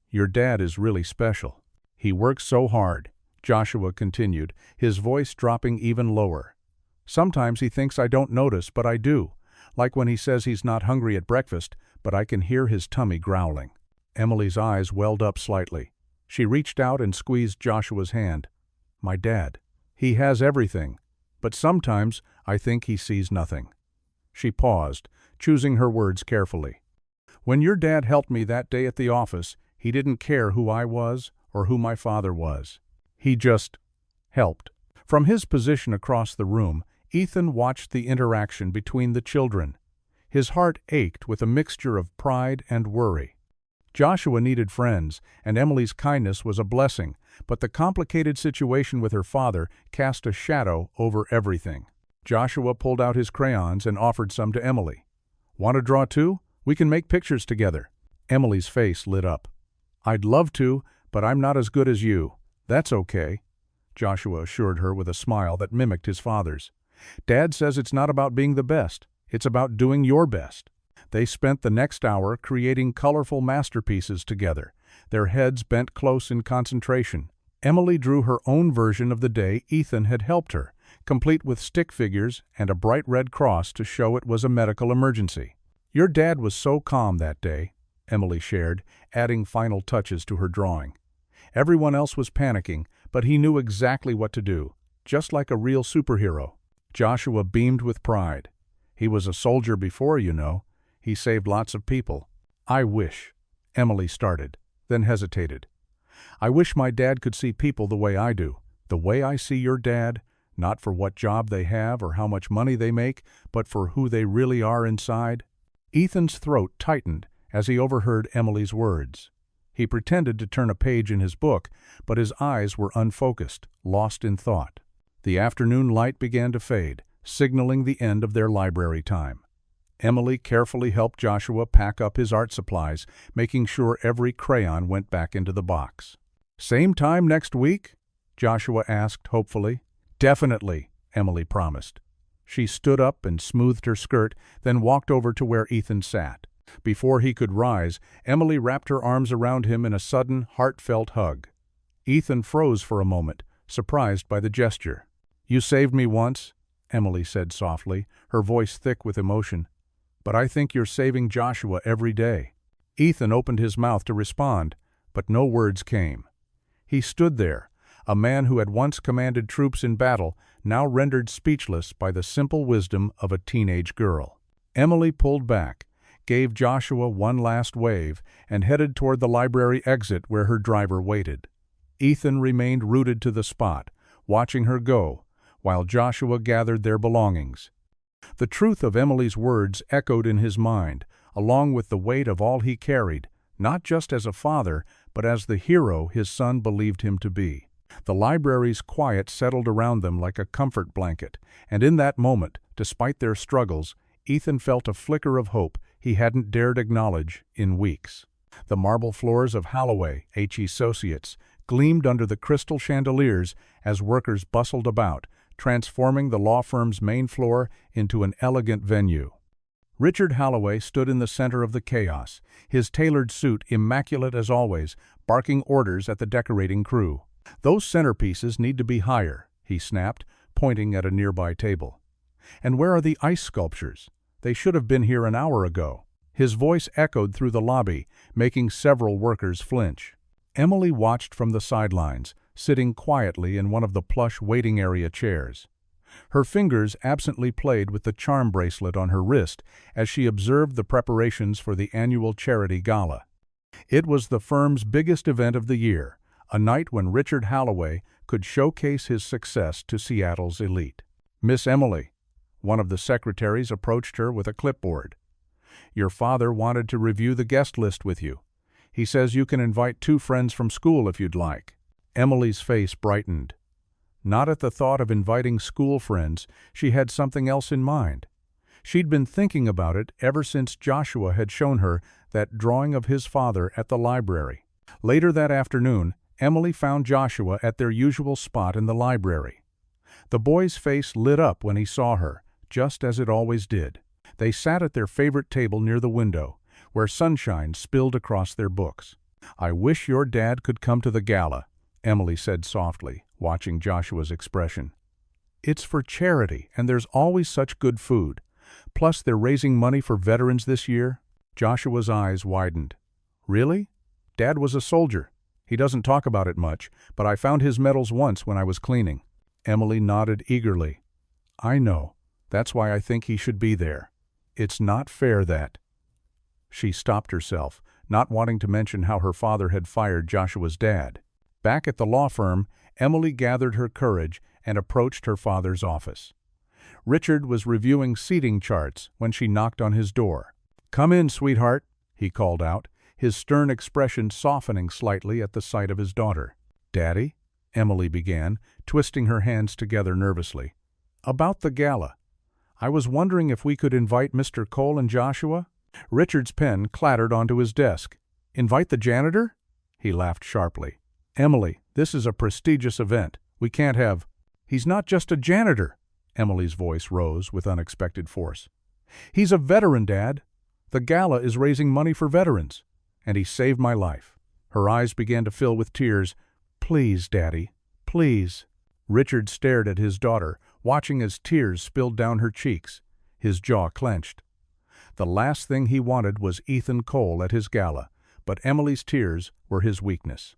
"Your dad is really special. He works so hard," Joshua continued, his voice dropping even lower. "Sometimes he thinks I don't notice, but I do, like when he says he's not hungry at breakfast, but I can hear his tummy growling." Emily's eyes welled up slightly. She reached out and squeezed Joshua's hand. "My dad. He has everything, but sometimes I think he sees nothing." She paused, choosing her words carefully. "When your dad helped me that day at the office, he didn't care who I was or who my father was. He just helped." From his position across the room, Ethan watched the interaction between the children. His heart ached with a mixture of pride and worry. Joshua needed friends, and Emily's kindness was a blessing, but the complicated situation with her father cast a shadow over everything. Joshua pulled out his crayons and offered some to Emily. "Want to draw too? We can make pictures together." Emily's face lit up. "I'd love to, but I'm not as good as you." "That's okay," Joshua assured her with a smile that mimicked his father's. "Dad says it's not about being the best, it's about doing your best." They spent the next hour creating colorful masterpieces together, their heads bent close in concentration. Emily drew her own version of the day Ethan had helped her, complete with stick figures and a bright red cross to show it was a medical emergency. "Your dad was so calm that day," Emily shared, adding final touches to her drawing. "Everyone else was panicking, but he knew exactly what to do, just like a real superhero." Joshua beamed with pride. "He was a soldier before, you know. He saved lots of people." "I wish," Emily started, then hesitated. "I wish my dad could see people the way I do, the way I see your dad, not for what job they have or how much money they make, but for who they really are inside." Ethan's throat tightened as he overheard Emily's words. He pretended to turn a page in his book, but his eyes were unfocused, lost in thought. The afternoon light began to fade, signaling the end of their library time. Emily carefully helped Joshua pack up his art supplies, making sure every crayon went back into the box. "Same time next week?" Joshua asked hopefully. "Definitely," Emily promised. She stood up and smoothed her skirt, then walked over to where Ethan sat. Before he could rise, Emily wrapped her arms around him in a sudden, heartfelt hug. Ethan froze for a moment, surprised by the gesture. "You saved me once," Emily said softly, her voice thick with emotion. "But I think you're saving Joshua every day." Ethan opened his mouth to respond, but no words came. He stood there, a man who had once commanded troops in battle, now rendered speechless by the simple wisdom of a teenage girl. Emily pulled back, gave Joshua one last wave, and headed toward the library exit where her driver waited. Ethan remained rooted to the spot, watching her go, while Joshua gathered their belongings. The truth of Emily's words echoed in his mind, along with the weight of all he carried, not just as a father, but as the hero his son believed him to be. The library's quiet settled around them like a comfort blanket, and in that moment, despite their struggles, Ethan felt a flicker of hope he hadn't dared acknowledge in weeks. The marble floors of Holloway H. Associates gleamed under the crystal chandeliers as workers bustled about, transforming the law firm's main floor into an elegant venue. Richard Holloway stood in the center of the chaos, his tailored suit immaculate as always, barking orders at the decorating crew. "Those centerpieces need to be higher," he snapped, pointing at a nearby table. "And where are the ice sculptures? They should have been here an hour ago." His voice echoed through the lobby, making several workers flinch. Emily watched from the sidelines, sitting quietly in one of the plush waiting area chairs. Her fingers absently played with the charm bracelet on her wrist as she observed the preparations for the annual charity gala. It was the firm's biggest event of the year, a night when Richard Holloway could showcase his success to Seattle's elite. "Miss Emily," one of the secretaries approached her with a clipboard. "Your father wanted to review the guest list with you. He says you can invite 2 friends from school if you'd like." Emily's face brightened. Not at the thought of inviting school friends, she had something else in mind. She'd been thinking about it ever since Joshua had shown her that drawing of his father at the library. Later that afternoon, Emily found Joshua at their usual spot in the library. The boy's face lit up when he saw her, just as it always did. They sat at their favorite table near the window, where sunshine spilled across their books. "I wish your dad could come to the gala," Emily said softly, watching Joshua's expression. "It's for charity, and there's always such good food. Plus, they're raising money for veterans this year." Joshua's eyes widened. "Really? Dad was a soldier. He doesn't talk about it much, but I found his medals once when I was cleaning." Emily nodded eagerly. "I know. That's why I think he should be there. It's not fair that—" She stopped herself, not wanting to mention how her father had fired Joshua's dad. Back at the law firm, Emily gathered her courage and approached her father's office. Richard was reviewing seating charts when she knocked on his door. "Come in, sweetheart," he called out, his stern expression softening slightly at the sight of his daughter. "Daddy?" Emily began, twisting her hands together nervously. "About the gala. I was wondering if we could invite Mr. Cole and Joshua?" Richard's pen clattered onto his desk. "Invite the janitor?" He laughed sharply. "Emily, this is a prestigious event. We can't have—" "He's not just a janitor," Emily's voice rose with unexpected force. "He's a veteran, Dad. The gala is raising money for veterans, and he saved my life." Her eyes began to fill with tears. "Please, Daddy, please." Richard stared at his daughter, watching as tears spilled down her cheeks. His jaw clenched. The last thing he wanted was Ethan Cole at his gala, but Emily's tears were his weakness.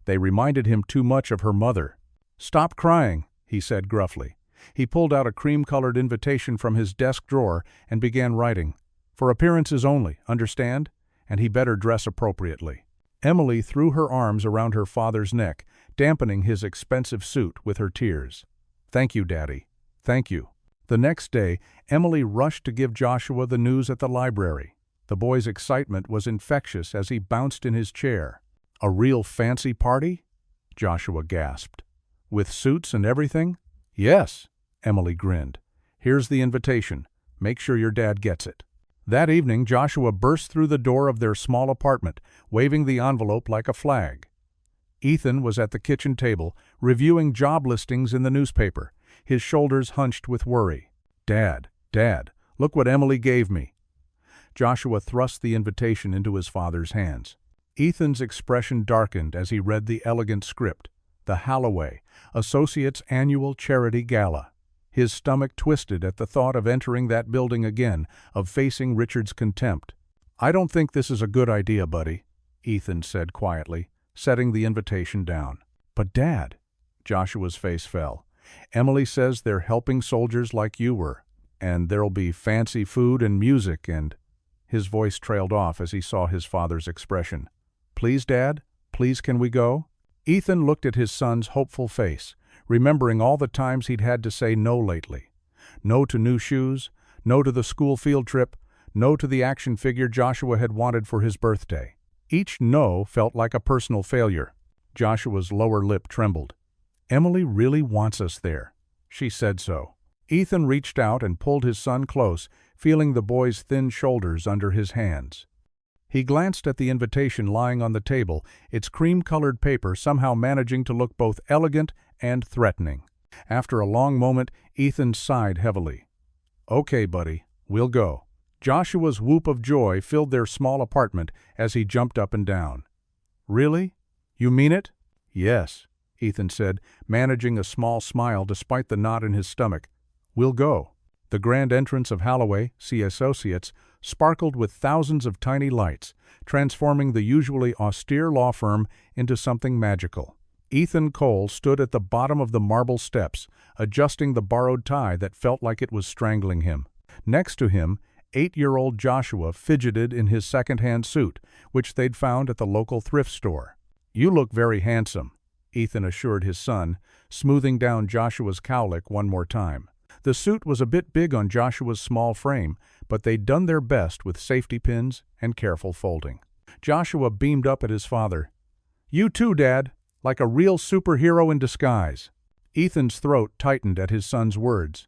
They reminded him too much of her mother. "Stop crying," he said gruffly. He pulled out a cream-colored invitation from his desk drawer and began writing. "For appearances only, understand? And he better dress appropriately." Emily threw her arms around her father's neck, dampening his expensive suit with her tears. "Thank you, Daddy. Thank you." The next day, Emily rushed to give Joshua the news at the library. The boy's excitement was infectious as he bounced in his chair. "A real fancy party?" Joshua gasped. "With suits and everything?" "Yes," Emily grinned. "Here's the invitation. Make sure your dad gets it." That evening, Joshua burst through the door of their small apartment, waving the envelope like a flag. Ethan was at the kitchen table, reviewing job listings in the newspaper, his shoulders hunched with worry. Dad, look what Emily gave me." Joshua thrust the invitation into his father's hands. Ethan's expression darkened as he read the elegant script, "The Holloway Associates Annual Charity Gala." His stomach twisted at the thought of entering that building again, of facing Richard's contempt. "I don't think this is a good idea, buddy," Ethan said quietly, setting the invitation down. "But Dad," Joshua's face fell, "Emily says they're helping soldiers like you were, and there'll be fancy food and music and—" His voice trailed off as he saw his father's expression. "Please, Dad? Please, can we go?" Ethan looked at his son's hopeful face, remembering all the times he'd had to say no lately. No to new shoes, no to the school field trip, no to the action figure Joshua had wanted for his birthday. Each no felt like a personal failure. Joshua's lower lip trembled. "Emily really wants us there. She said so." Ethan reached out and pulled his son close, feeling the boy's thin shoulders under his hands. He glanced at the invitation lying on the table, its cream-colored paper somehow managing to look both elegant and threatening. After a long moment, Ethan sighed heavily. "Okay, buddy, we'll go." Joshua's whoop of joy filled their small apartment as he jumped up and down. "Really? You mean it?" "Yes," Ethan said, managing a small smile despite the knot in his stomach. "We'll go." The grand entrance of Holloway, see Associates, sparkled with thousands of tiny lights, transforming the usually austere law firm into something magical. Ethan Cole stood at the bottom of the marble steps, adjusting the borrowed tie that felt like it was strangling him. Next to him, 8-year-old Joshua fidgeted in his second-hand suit, which they'd found at the local thrift store. "You look very handsome," Ethan assured his son, smoothing down Joshua's cowlick one more time. The suit was a bit big on Joshua's small frame, but they'd done their best with safety pins and careful folding. Joshua beamed up at his father. "You too, Dad, like a real superhero in disguise." Ethan's throat tightened at his son's words.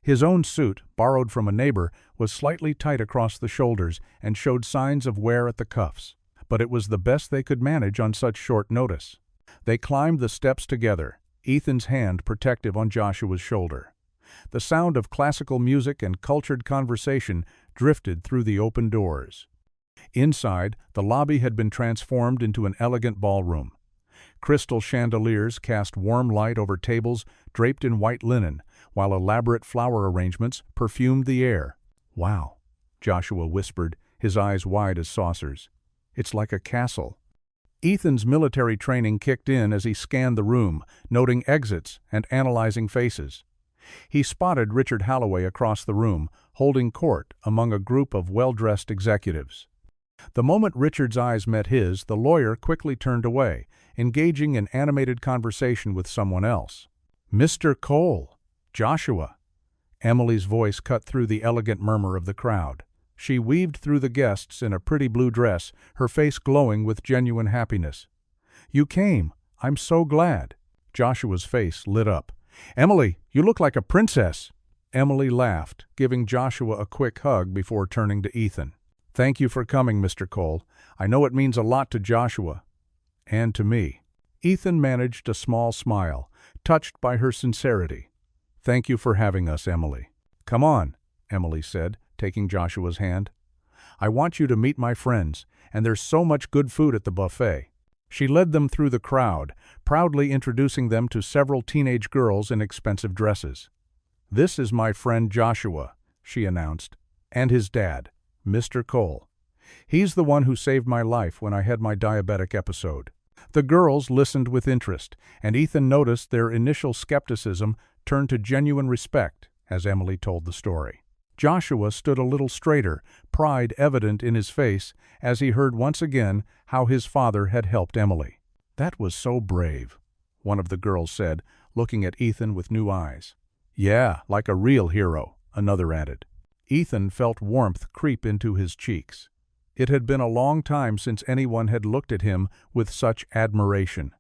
His own suit, borrowed from a neighbor, was slightly tight across the shoulders and showed signs of wear at the cuffs. But it was the best they could manage on such short notice. They climbed the steps together, Ethan's hand protective on Joshua's shoulder. The sound of classical music and cultured conversation drifted through the open doors. Inside, the lobby had been transformed into an elegant ballroom. Crystal chandeliers cast warm light over tables draped in white linen, while elaborate flower arrangements perfumed the air. "Wow," Joshua whispered, his eyes wide as saucers. "It's like a castle." Ethan's military training kicked in as he scanned the room, noting exits and analyzing faces. He spotted Richard Holloway across the room, holding court among a group of well-dressed executives. The moment Richard's eyes met his, the lawyer quickly turned away, engaging in animated conversation with someone else. "Mr. Cole! Joshua!" Emily's voice cut through the elegant murmur of the crowd. She weaved through the guests in a pretty blue dress, her face glowing with genuine happiness. "You came. I'm so glad." Joshua's face lit up. "Emily, you look like a princess." Emily laughed, giving Joshua a quick hug before turning to Ethan. "Thank you for coming, Mr. Cole. I know it means a lot to Joshua. And to me." Ethan managed a small smile, touched by her sincerity. "Thank you for having us, Emily." "Come on," Emily said, taking Joshua's hand. "I want you to meet my friends, and there's so much good food at the buffet." She led them through the crowd, proudly introducing them to several teenage girls in expensive dresses. "This is my friend Joshua," she announced, "and his dad, Mr. Cole. He's the one who saved my life when I had my diabetic episode." The girls listened with interest, and Ethan noticed their initial skepticism turned to genuine respect as Emily told the story. Joshua stood a little straighter, pride evident in his face, as he heard once again how his father had helped Emily. "That was so brave," one of the girls said, looking at Ethan with new eyes. "Yeah, like a real hero," another added. Ethan felt warmth creep into his cheeks. It had been a long time since anyone had looked at him with such admiration.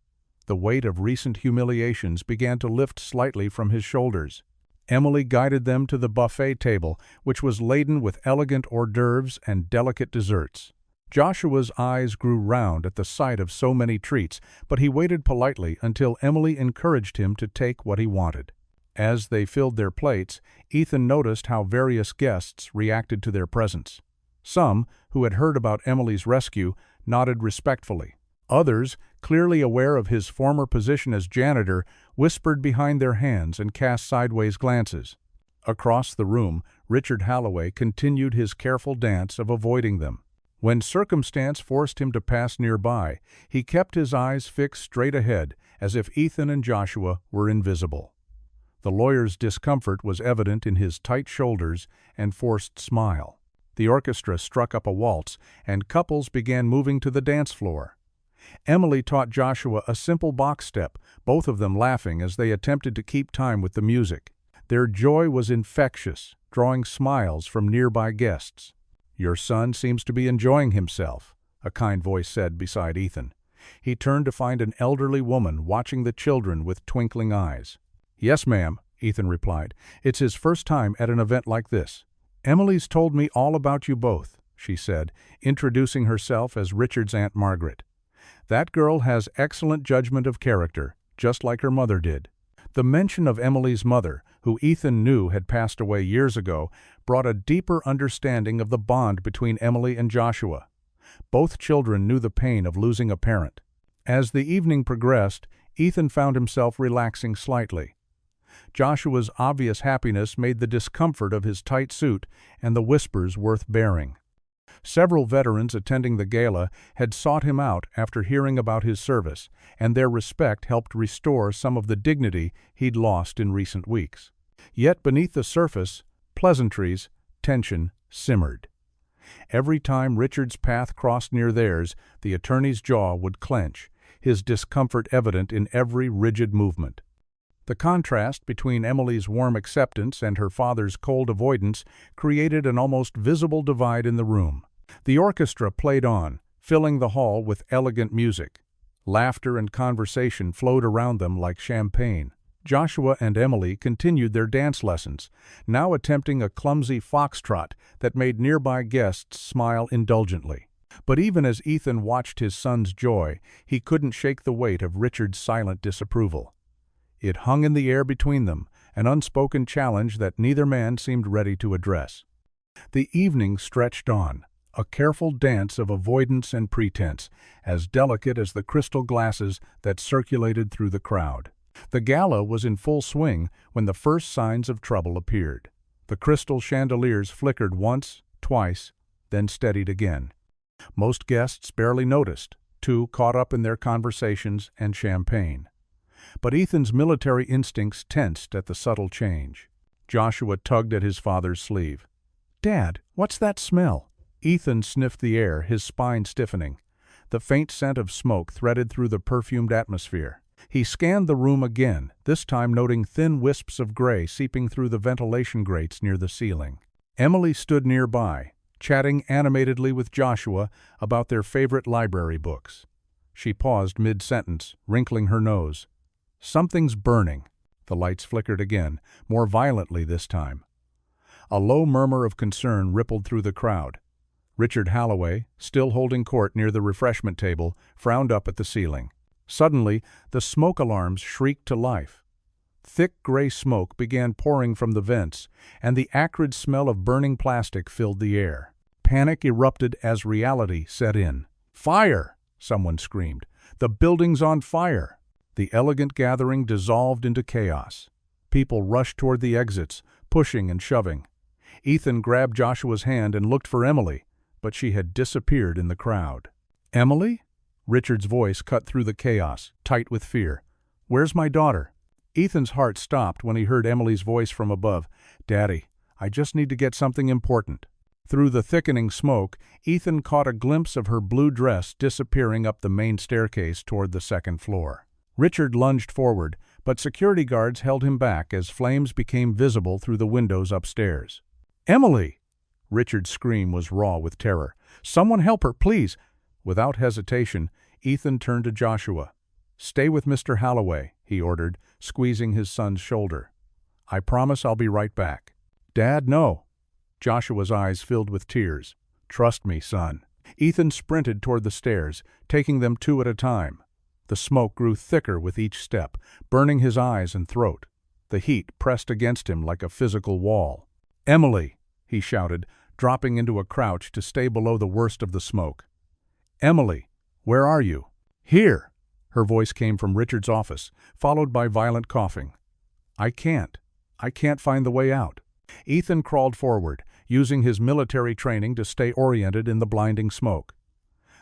The weight of recent humiliations began to lift slightly from his shoulders. Emily guided them to the buffet table, which was laden with elegant hors d'oeuvres and delicate desserts. Joshua's eyes grew round at the sight of so many treats, but he waited politely until Emily encouraged him to take what he wanted. As they filled their plates, Ethan noticed how various guests reacted to their presence. Some, who had heard about Emily's rescue, nodded respectfully. Others, clearly aware of his former position as janitor, whispered behind their hands and cast sideways glances. Across the room, Richard Halloway continued his careful dance of avoiding them. When circumstance forced him to pass nearby, he kept his eyes fixed straight ahead, as if Ethan and Joshua were invisible. The lawyer's discomfort was evident in his tight shoulders and forced smile. The orchestra struck up a waltz, and couples began moving to the dance floor. Emily taught Joshua a simple box step, both of them laughing as they attempted to keep time with the music. Their joy was infectious, drawing smiles from nearby guests. "Your son seems to be enjoying himself," a kind voice said beside Ethan. He turned to find an elderly woman watching the children with twinkling eyes. "Yes, ma'am," Ethan replied. "It's his first time at an event like this." "Emily's told me all about you both," she said, introducing herself as Richard's Aunt Margaret. "That girl has excellent judgment of character, just like her mother did." The mention of Emily's mother, who Ethan knew had passed away years ago, brought a deeper understanding of the bond between Emily and Joshua. Both children knew the pain of losing a parent. As the evening progressed, Ethan found himself relaxing slightly. Joshua's obvious happiness made the discomfort of his tight suit and the whispers worth bearing. Several veterans attending the gala had sought him out after hearing about his service, and their respect helped restore some of the dignity he'd lost in recent weeks. Yet beneath the surface, pleasantries, tension simmered. Every time Richard's path crossed near theirs, the attorney's jaw would clench, his discomfort evident in every rigid movement. The contrast between Emily's warm acceptance and her father's cold avoidance created an almost visible divide in the room. The orchestra played on, filling the hall with elegant music. Laughter and conversation flowed around them like champagne. Joshua and Emily continued their dance lessons, now attempting a clumsy foxtrot that made nearby guests smile indulgently. But even as Ethan watched his son's joy, he couldn't shake the weight of Richard's silent disapproval. It hung in the air between them, an unspoken challenge that neither man seemed ready to address. The evening stretched on, a careful dance of avoidance and pretense, as delicate as the crystal glasses that circulated through the crowd. The gala was in full swing when the first signs of trouble appeared. The crystal chandeliers flickered once, twice, then steadied again. Most guests barely noticed, too caught up in their conversations and champagne. But Ethan's military instincts tensed at the subtle change. Joshua tugged at his father's sleeve. "Dad, what's that smell?" Ethan sniffed the air, his spine stiffening. The faint scent of smoke threaded through the perfumed atmosphere. He scanned the room again, this time noting thin wisps of gray seeping through the ventilation grates near the ceiling. Emily stood nearby, chatting animatedly with Joshua about their favorite library books. She paused mid-sentence, wrinkling her nose. "Something's burning." The lights flickered again, more violently this time. A low murmur of concern rippled through the crowd. Richard Halloway, still holding court near the refreshment table, frowned up at the ceiling. Suddenly, the smoke alarms shrieked to life. Thick gray smoke began pouring from the vents, and the acrid smell of burning plastic filled the air. Panic erupted as reality set in. "Fire!" someone screamed. "The building's on fire!" The elegant gathering dissolved into chaos. People rushed toward the exits, pushing and shoving. Ethan grabbed Joshua's hand and looked for Emily, but she had disappeared in the crowd. "Emily?" Richard's voice cut through the chaos, tight with fear. "Where's my daughter?" Ethan's heart stopped when he heard Emily's voice from above. "Daddy, I just need to get something important." Through the thickening smoke, Ethan caught a glimpse of her blue dress disappearing up the main staircase toward the second floor. Richard lunged forward, but security guards held him back as flames became visible through the windows upstairs. "Emily!" Richard's scream was raw with terror. "Someone help her, please!" Without hesitation, Ethan turned to Joshua. "Stay with Mr. Halloway," he ordered, squeezing his son's shoulder. "I promise I'll be right back." "Dad, no." Joshua's eyes filled with tears. "Trust me, son." Ethan sprinted toward the stairs, taking them two at a time. The smoke grew thicker with each step, burning his eyes and throat. The heat pressed against him like a physical wall. "Emily!" he shouted, dropping into a crouch to stay below the worst of the smoke. "Emily, where are you?" "Here!" Her voice came from Richard's office, followed by violent coughing. I can't find the way out." Ethan crawled forward, using his military training to stay oriented in the blinding smoke.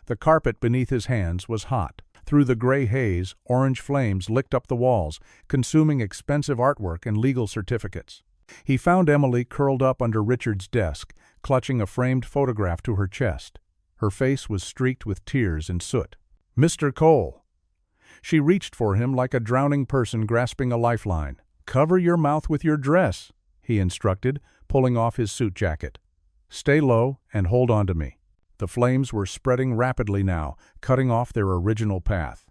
The carpet beneath his hands was hot. Through the gray haze, orange flames licked up the walls, consuming expensive artwork and legal certificates. He found Emily curled up under Richard's desk, clutching a framed photograph to her chest. Her face was streaked with tears and soot. "Mr. Cole!" She reached for him like a drowning person grasping a lifeline. "Cover your mouth with your dress," he instructed, pulling off his suit jacket. "Stay low and hold on to me." The flames were spreading rapidly now, cutting off their original path.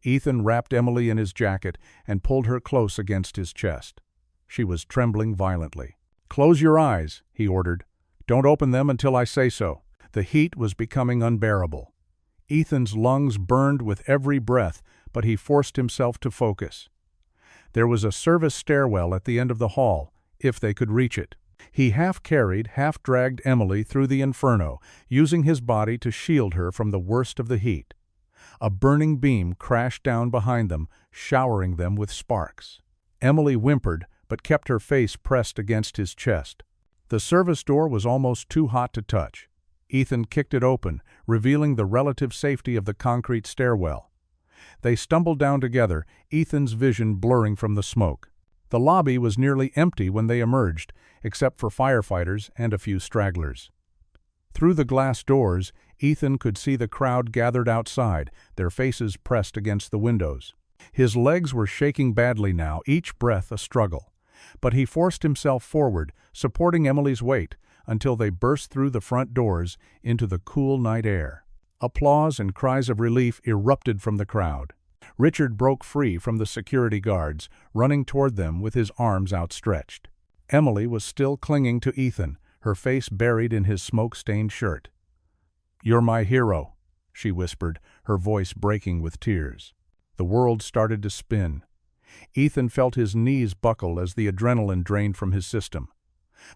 Ethan wrapped Emily in his jacket and pulled her close against his chest. She was trembling violently. "Close your eyes," he ordered. "Don't open them until I say so." The heat was becoming unbearable. Ethan's lungs burned with every breath, but he forced himself to focus. There was a service stairwell at the end of the hall, if they could reach it. He half-carried, half-dragged Emily through the inferno, using his body to shield her from the worst of the heat. A burning beam crashed down behind them, showering them with sparks. Emily whimpered, but kept her face pressed against his chest. The service door was almost too hot to touch. Ethan kicked it open, revealing the relative safety of the concrete stairwell. They stumbled down together, Ethan's vision blurring from the smoke. The lobby was nearly empty when they emerged, except for firefighters and a few stragglers. Through the glass doors, Ethan could see the crowd gathered outside, their faces pressed against the windows. His legs were shaking badly now, each breath a struggle. But he forced himself forward, supporting Emily's weight, until they burst through the front doors into the cool night air. Applause and cries of relief erupted from the crowd. Richard broke free from the security guards, running toward them with his arms outstretched. Emily was still clinging to Ethan, her face buried in his smoke-stained shirt. "You're my hero," she whispered, her voice breaking with tears. The world started to spin. Ethan felt his knees buckle as the adrenaline drained from his system.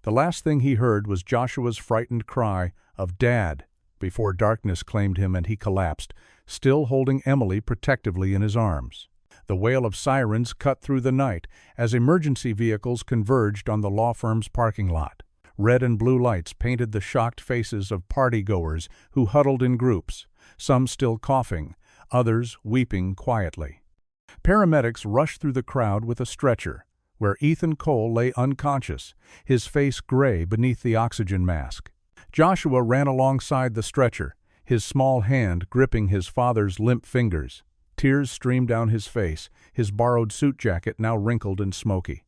The last thing he heard was Joshua's frightened cry of "Dad," before darkness claimed him and he collapsed, still holding Emily protectively in his arms. The wail of sirens cut through the night as emergency vehicles converged on the law firm's parking lot. Red and blue lights painted the shocked faces of party-goers who huddled in groups, some still coughing, others weeping quietly. Paramedics rushed through the crowd with a stretcher, where Ethan Cole lay unconscious, his face gray beneath the oxygen mask. Joshua ran alongside the stretcher, his small hand gripping his father's limp fingers. Tears streamed down his face, his borrowed suit jacket now wrinkled and smoky.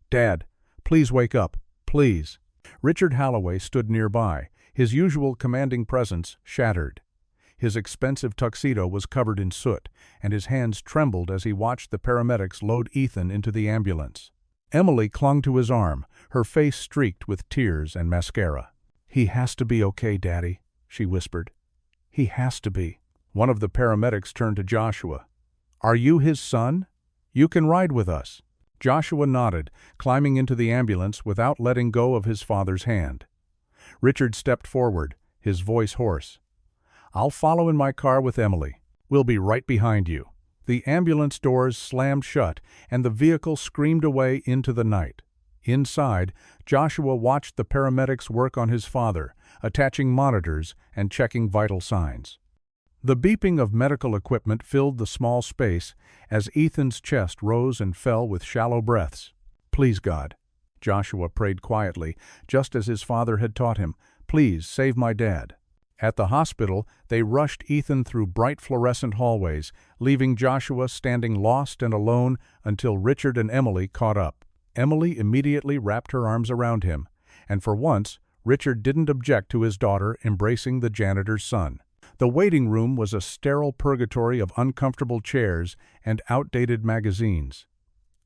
"Dad, please wake up, please." Richard Holloway stood nearby, his usual commanding presence shattered. His expensive tuxedo was covered in soot, and his hands trembled as he watched the paramedics load Ethan into the ambulance. Emily clung to his arm, her face streaked with tears and mascara. "He has to be okay, Daddy," she whispered. "He has to be." One of the paramedics turned to Joshua. "Are you his son? You can ride with us." Joshua nodded, climbing into the ambulance without letting go of his father's hand. Richard stepped forward, his voice hoarse. "I'll follow in my car with Emily. We'll be right behind you." The ambulance doors slammed shut, and the vehicle screamed away into the night. Inside, Joshua watched the paramedics work on his father, attaching monitors and checking vital signs. The beeping of medical equipment filled the small space as Ethan's chest rose and fell with shallow breaths. "Please, God," Joshua prayed quietly, just as his father had taught him, "please save my dad." At the hospital, they rushed Ethan through bright fluorescent hallways, leaving Joshua standing lost and alone until Richard and Emily caught up. Emily immediately wrapped her arms around him, and for once, Richard didn't object to his daughter embracing the janitor's son. The waiting room was a sterile purgatory of uncomfortable chairs and outdated magazines.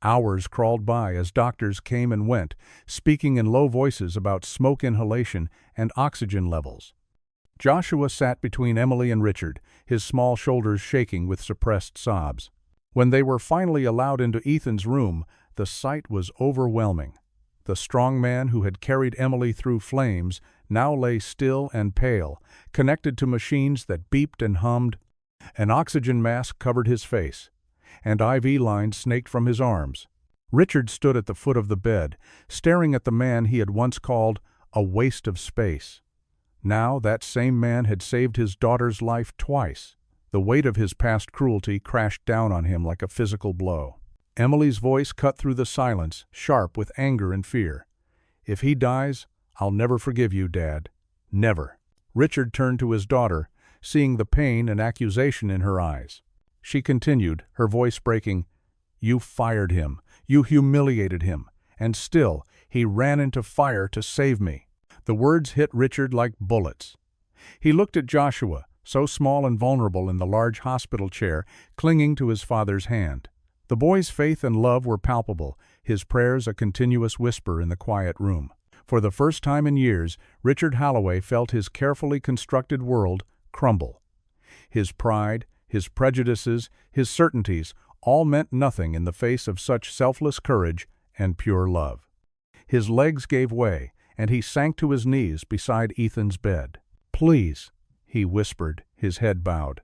Hours crawled by as doctors came and went, speaking in low voices about smoke inhalation and oxygen levels. Joshua sat between Emily and Richard, his small shoulders shaking with suppressed sobs. When they were finally allowed into Ethan's room, The sight was overwhelming. The strong man who had carried Emily through flames now lay still and pale, connected to machines that beeped and hummed. An oxygen mask covered his face, and IV lines snaked from his arms. Richard stood at the foot of the bed, staring at the man he had once called a waste of space. Now that same man had saved his daughter's life twice. The weight of his past cruelty crashed down on him like a physical blow. Emily's voice cut through the silence, sharp with anger and fear. "If he dies, I'll never forgive you, Dad. Never." Richard turned to his daughter, seeing the pain and accusation in her eyes. She continued, her voice breaking, "You fired him. You humiliated him. And still, he ran into fire to save me." The words hit Richard like bullets. He looked at Joshua, so small and vulnerable in the large hospital chair, clinging to his father's hand. The boy's faith and love were palpable, his prayers a continuous whisper in the quiet room. For the first time in years, Richard Holloway felt his carefully constructed world crumble. His pride, his prejudices, his certainties all meant nothing in the face of such selfless courage and pure love. His legs gave way, and he sank to his knees beside Ethan's bed. "Please," he whispered, his head bowed.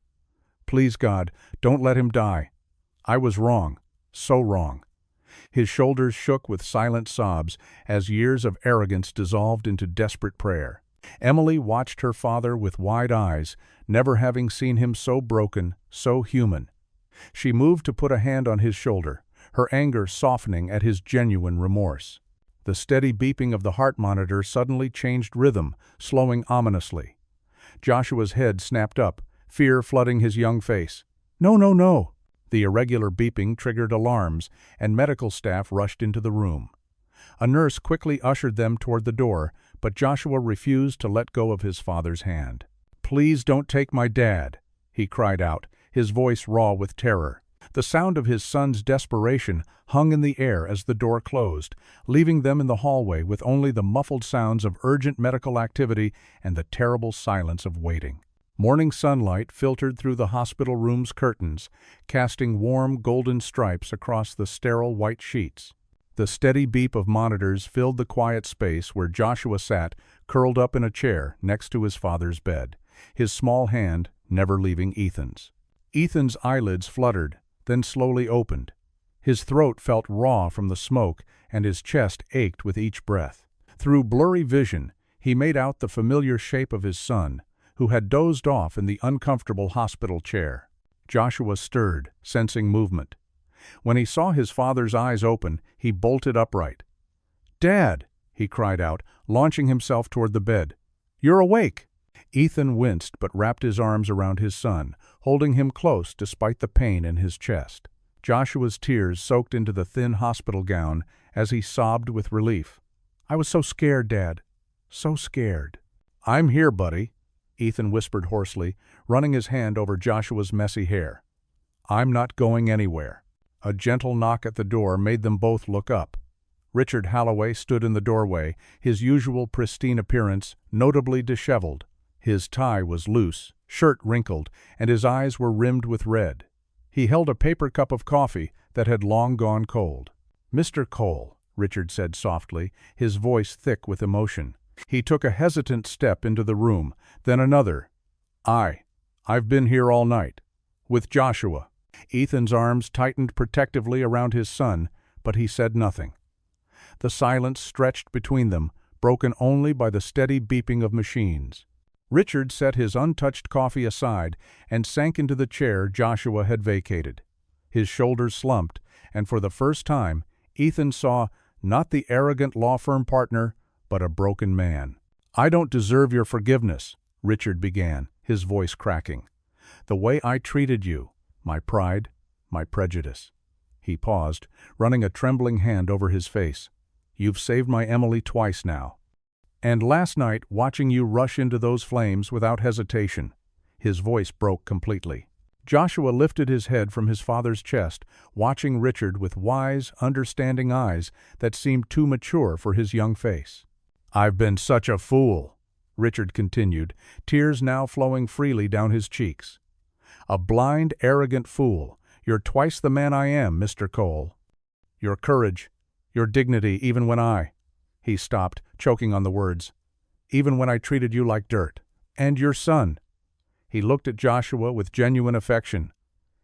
"Please, God, don't let him die. I was wrong, so wrong." His shoulders shook with silent sobs as years of arrogance dissolved into desperate prayer. Emily watched her father with wide eyes, never having seen him so broken, so human. She moved to put a hand on his shoulder, her anger softening at his genuine remorse. The steady beeping of the heart monitor suddenly changed rhythm, slowing ominously. Joshua's head snapped up, fear flooding his young face. "No, no, no!" The irregular beeping triggered alarms, and medical staff rushed into the room. A nurse quickly ushered them toward the door, but Joshua refused to let go of his father's hand. "Please don't take my dad," he cried out, his voice raw with terror. The sound of his son's desperation hung in the air as the door closed, leaving them in the hallway with only the muffled sounds of urgent medical activity and the terrible silence of waiting. Morning sunlight filtered through the hospital room's curtains, casting warm golden stripes across the sterile white sheets. The steady beep of monitors filled the quiet space where Joshua sat, curled up in a chair next to his father's bed, his small hand never leaving Ethan's. Ethan's eyelids fluttered, then slowly opened. His throat felt raw from the smoke, and his chest ached with each breath. Through blurry vision, he made out the familiar shape of his son, who had dozed off in the uncomfortable hospital chair. Joshua stirred, sensing movement. When he saw his father's eyes open, he bolted upright. "Dad!" he cried out, launching himself toward the bed. "You're awake!" Ethan winced but wrapped his arms around his son, holding him close despite the pain in his chest. Joshua's tears soaked into the thin hospital gown as he sobbed with relief. "I was so scared, Dad. So scared." "I'm here, buddy," Ethan whispered hoarsely, running his hand over Joshua's messy hair. "I'm not going anywhere." A gentle knock at the door made them both look up. Richard Holloway stood in the doorway, his usual pristine appearance notably disheveled. His tie was loose, shirt wrinkled, and his eyes were rimmed with red. He held a paper cup of coffee that had long gone cold. "Mr. Cole," Richard said softly, his voice thick with emotion. He took a hesitant step into the room, then another. I've been here all night. With Joshua." Ethan's arms tightened protectively around his son, but he said nothing. The silence stretched between them, broken only by the steady beeping of machines. Richard set his untouched coffee aside and sank into the chair Joshua had vacated. His shoulders slumped, and for the first time, Ethan saw not the arrogant law firm partner, but a broken man. "I don't deserve your forgiveness," Richard began, his voice cracking. "The way I treated you, my pride, my prejudice." He paused, running a trembling hand over his face. "You've saved my Emily twice now. And last night, watching you rush into those flames without hesitation." His voice broke completely. Joshua lifted his head from his father's chest, watching Richard with wise, understanding eyes that seemed too mature for his young face. "I've been such a fool," Richard continued, tears now flowing freely down his cheeks. "A blind, arrogant fool. You're twice the man I am, Mr. Cole." Your courage, your dignity, even when I—" He stopped, choking on the words. "Even when I treated you like dirt. And your son." He looked at Joshua with genuine affection.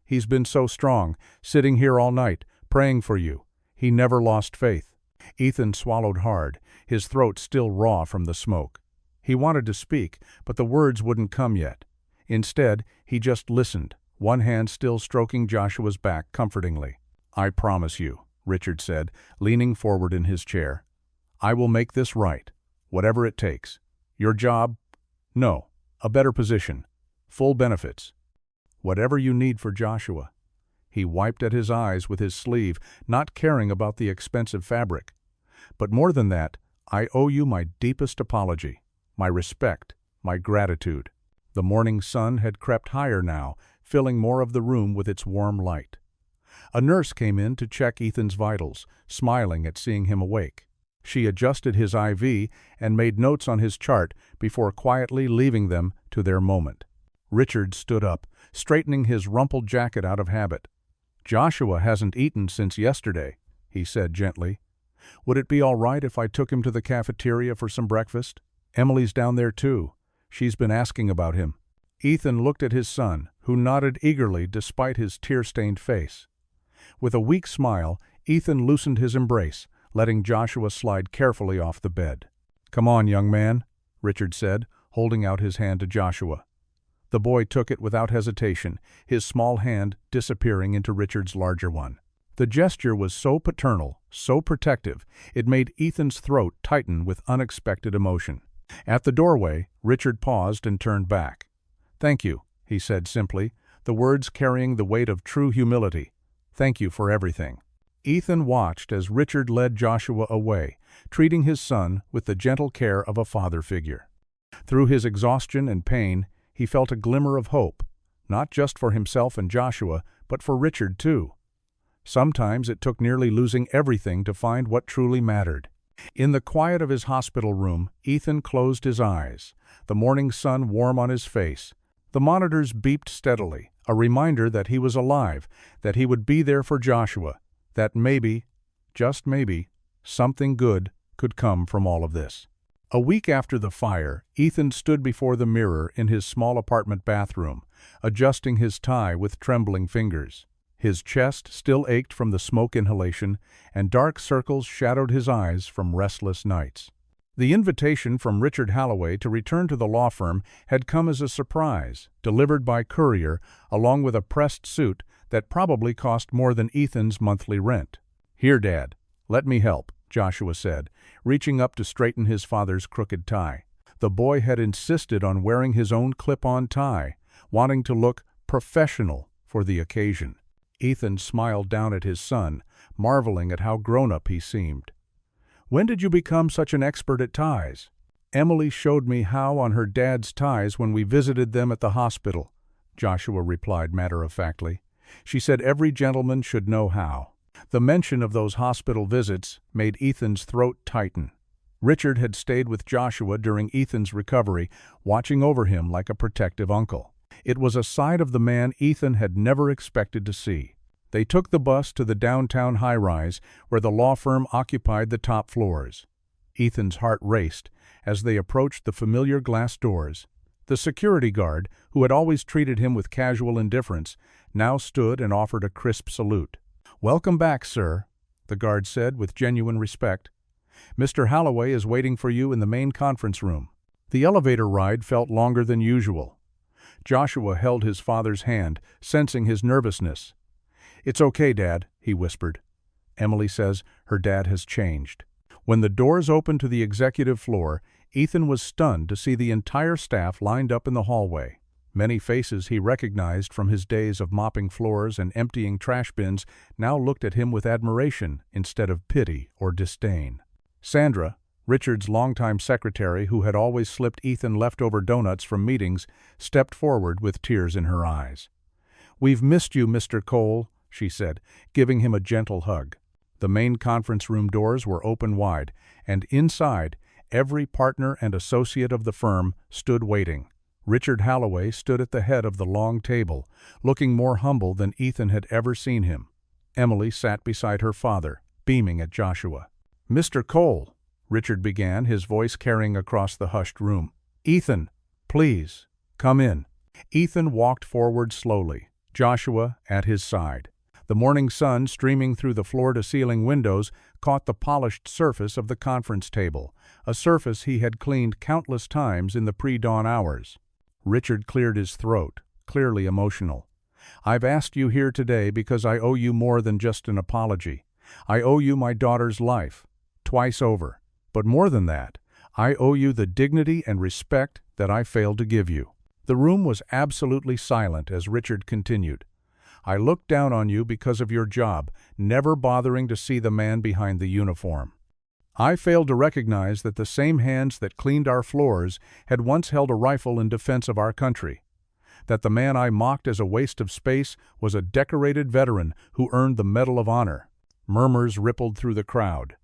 "He's been so strong, sitting here all night, praying for you. He never lost faith." Ethan swallowed hard, his throat still raw from the smoke. He wanted to speak, but the words wouldn't come yet. Instead, he just listened, one hand still stroking Joshua's back comfortingly. "I promise you," Richard said, leaning forward in his chair. "I will make this right, whatever it takes. Your job? No. A better position. Full benefits. Whatever you need for Joshua." He wiped at his eyes with his sleeve, not caring about the expensive fabric. "But more than that, I owe you my deepest apology, my respect, my gratitude." The morning sun had crept higher now, filling more of the room with its warm light. A nurse came in to check Ethan's vitals, smiling at seeing him awake. She adjusted his IV and made notes on his chart before quietly leaving them to their moment. Richard stood up, straightening his rumpled jacket out of habit. "Joshua hasn't eaten since yesterday," he said gently. "Would it be all right if I took him to the cafeteria for some breakfast? Emily's down there too. She's been asking about him." Ethan looked at his son, who nodded eagerly despite his tear-stained face. With a weak smile, Ethan loosened his embrace, letting Joshua slide carefully off the bed. "Come on, young man," Richard said, holding out his hand to Joshua. The boy took it without hesitation, his small hand disappearing into Richard's larger one. The gesture was so paternal, so protective, it made Ethan's throat tighten with unexpected emotion. At the doorway, Richard paused and turned back. "Thank you," he said simply, the words carrying the weight of true humility. "Thank you for everything." Ethan watched as Richard led Joshua away, treating his son with the gentle care of a father figure. Through his exhaustion and pain, he felt a glimmer of hope, not just for himself and Joshua, but for Richard too. Sometimes it took nearly losing everything to find what truly mattered. In the quiet of his hospital room, Ethan closed his eyes, the morning sun warm on his face. The monitors beeped steadily, a reminder that he was alive, that he would be there for Joshua, that maybe, just maybe, something good could come from all of this. A week after the fire, Ethan stood before the mirror in his small apartment bathroom, adjusting his tie with trembling fingers. His chest still ached from the smoke inhalation, and dark circles shadowed his eyes from restless nights. The invitation from Richard Halloway to return to the law firm had come as a surprise, delivered by courier, along with a pressed suit that probably cost more than Ethan's monthly rent. "Here, Dad, let me help," Joshua said, reaching up to straighten his father's crooked tie. The boy had insisted on wearing his own clip-on tie, wanting to look professional for the occasion. Ethan smiled down at his son, marveling at how grown-up he seemed. "When did you become such an expert at ties?" "Emily showed me how on her dad's ties when we visited them at the hospital," Joshua replied matter-of-factly. "She said every gentleman should know how." The mention of those hospital visits made Ethan's throat tighten. Richard had stayed with Joshua during Ethan's recovery, watching over him like a protective uncle. It was a side of the man Ethan had never expected to see. They took the bus to the downtown high-rise, where the law firm occupied the top floors. Ethan's heart raced as they approached the familiar glass doors. The security guard, who had always treated him with casual indifference, now stood and offered a crisp salute. "Welcome back, sir," the guard said with genuine respect. "Mr. Halloway is waiting for you in the main conference room." The elevator ride felt longer than usual. Joshua held his father's hand, sensing his nervousness. "It's okay, Dad," he whispered. "Emily says her dad has changed." When the doors opened to the executive floor, Ethan was stunned to see the entire staff lined up in the hallway. Many faces he recognized from his days of mopping floors and emptying trash bins now looked at him with admiration instead of pity or disdain. Sandra, Richard's longtime secretary who had always slipped Ethan leftover donuts from meetings, stepped forward with tears in her eyes. "We've missed you, Mr. Cole," she said, giving him a gentle hug. The main conference room doors were open wide, and inside, every partner and associate of the firm stood waiting. Richard Halloway stood at the head of the long table, looking more humble than Ethan had ever seen him. Emily sat beside her father, beaming at Joshua. "Mr. Cole," Richard began, his voice carrying across the hushed room. "Ethan, please, come in." Ethan walked forward slowly, Joshua at his side. The morning sun, streaming through the floor-to-ceiling windows, caught the polished surface of the conference table, a surface he had cleaned countless times in the pre-dawn hours. Richard cleared his throat, clearly emotional. "I've asked you here today because I owe you more than just an apology. I owe you my daughter's life, twice over. But more than that, I owe you the dignity and respect that I failed to give you." The room was absolutely silent as Richard continued. "I looked down on you because of your job, never bothering to see the man behind the uniform. I failed to recognize that the same hands that cleaned our floors had once held a rifle in defense of our country. That the man I mocked as a waste of space was a decorated veteran who earned the Medal of Honor." Murmurs rippled through the crowd.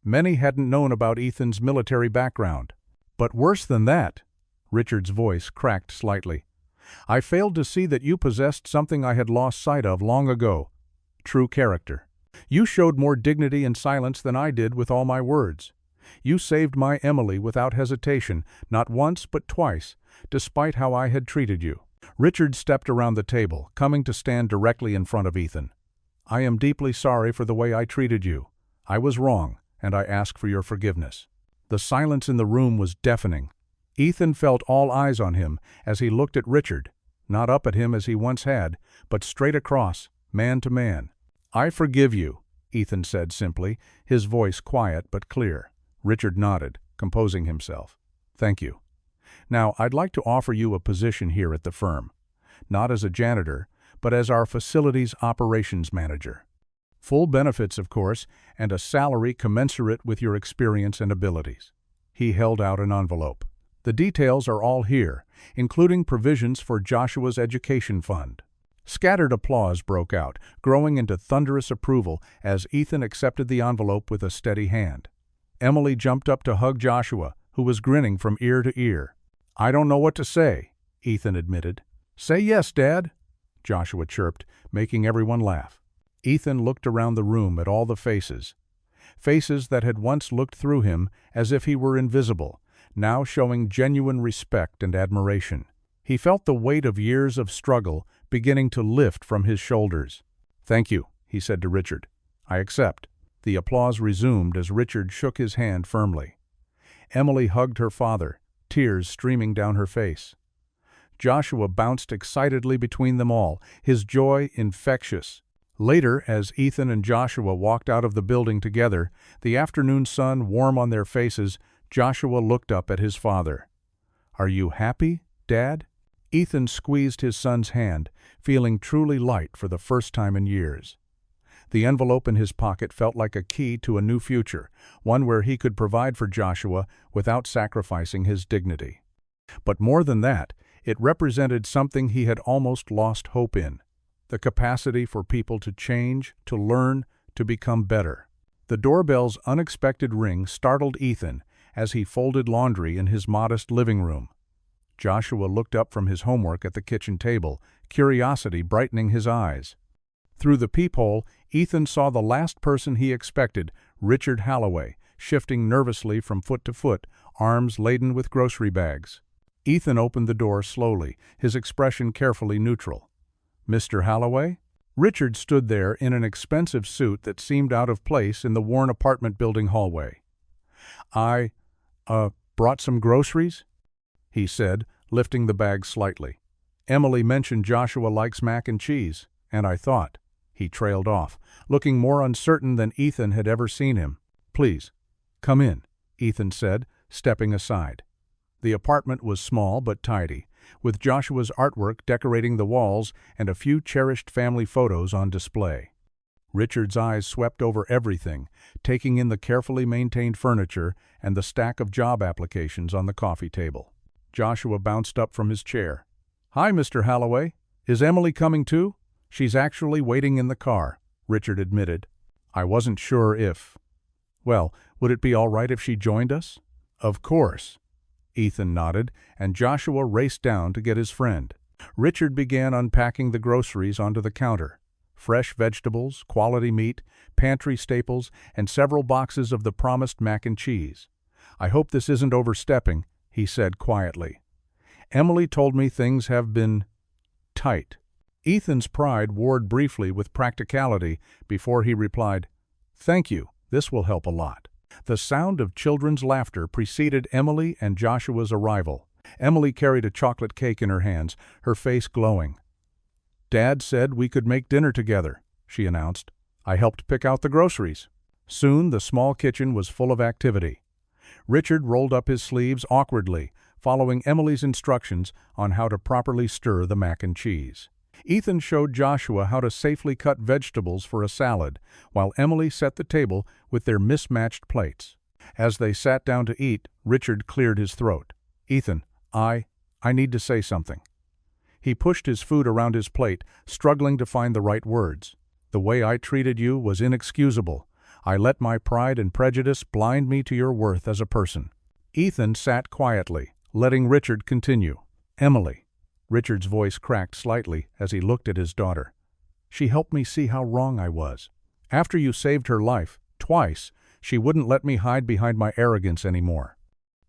Many hadn't known about Ethan's military background. "But worse than that," Richard's voice cracked slightly, "I failed to see that you possessed something I had lost sight of long ago: true character. You showed more dignity in silence than I did with all my words. You saved my Emily without hesitation, not once but twice, despite how I had treated you." Richard stepped around the table, coming to stand directly in front of Ethan. "I am deeply sorry for the way I treated you. I was wrong, and I ask for your forgiveness." The silence in the room was deafening. Ethan felt all eyes on him as he looked at Richard, not up at him as he once had, but straight across, man to man. "I forgive you," Ethan said simply, his voice quiet but clear. Richard nodded, composing himself. "Thank you. Now, I'd like to offer you a position here at the firm. Not as a janitor, but as our facilities operations manager. Full benefits, of course, and a salary commensurate with your experience and abilities." He held out an envelope. "The details are all here, including provisions for Joshua's education fund." Scattered applause broke out, growing into thunderous approval as Ethan accepted the envelope with a steady hand. Emily jumped up to hug Joshua, who was grinning from ear to ear. "I don't know what to say," Ethan admitted. "Say yes, Dad," Joshua chirped, making everyone laugh. Ethan looked around the room at all the faces. Faces that had once looked through him as if he were invisible, now showing genuine respect and admiration. He felt the weight of years of struggle beginning to lift from his shoulders. "Thank you," he said to Richard. "I accept." The applause resumed as Richard shook his hand firmly. Emily hugged her father, tears streaming down her face. Joshua bounced excitedly between them all, his joy infectious. Later, as Ethan and Joshua walked out of the building together, the afternoon sun warm on their faces, Joshua looked up at his father. "Are you happy, Dad?" Ethan squeezed his son's hand, feeling truly light for the first time in years. The envelope in his pocket felt like a key to a new future, one where he could provide for Joshua without sacrificing his dignity. But more than that, it represented something he had almost lost hope in: the capacity for people to change, to learn, to become better. The doorbell's unexpected ring startled Ethan as he folded laundry in his modest living room. Joshua looked up from his homework at the kitchen table, curiosity brightening his eyes. Through the peephole, Ethan saw the last person he expected, Richard Halloway, shifting nervously from foot to foot, arms laden with grocery bags. Ethan opened the door slowly, his expression carefully neutral. "Mr. Halloway?" Richard stood there in an expensive suit that seemed out of place in the worn apartment building hallway. "I, brought some groceries?" he said, lifting the bag slightly. "Emily mentioned Joshua likes mac and cheese, and I thought—" He trailed off, looking more uncertain than Ethan had ever seen him. "Please, come in," Ethan said, stepping aside. The apartment was small but tidy, with Joshua's artwork decorating the walls and a few cherished family photos on display. Richard's eyes swept over everything, taking in the carefully maintained furniture and the stack of job applications on the coffee table. Joshua bounced up from his chair. "Hi, Mr. Halloway. Is Emily coming too?" "She's actually waiting in the car," Richard admitted. "I wasn't sure if—" "Well, would it be all right if she joined us?" "Of course." Ethan nodded, and Joshua raced down to get his friend. Richard began unpacking the groceries onto the counter. fresh vegetables, quality meat, pantry staples, and several boxes of the promised mac and cheese. "I hope this isn't overstepping," he said quietly. "Emily told me things have been tight." Ethan's pride warred briefly with practicality before he replied, "Thank you, this will help a lot." The sound of children's laughter preceded Emily and Joshua's arrival. Emily carried a chocolate cake in her hands, her face glowing. "Dad said we could make dinner together," she announced. "I helped pick out the groceries." Soon the small kitchen was full of activity. Richard rolled up his sleeves awkwardly, following Emily's instructions on how to properly stir the mac and cheese. Ethan showed Joshua how to safely cut vegetables for a salad, while Emily set the table with their mismatched plates. As they sat down to eat, Richard cleared his throat. "Ethan, I need to say something." He pushed his food around his plate, struggling to find the right words. "The way I treated you was inexcusable. I let my pride and prejudice blind me to your worth as a person." Ethan sat quietly, letting Richard continue. "Emily." Richard's voice cracked slightly as he looked at his daughter. "She helped me see how wrong I was. After you saved her life, twice, she wouldn't let me hide behind my arrogance anymore.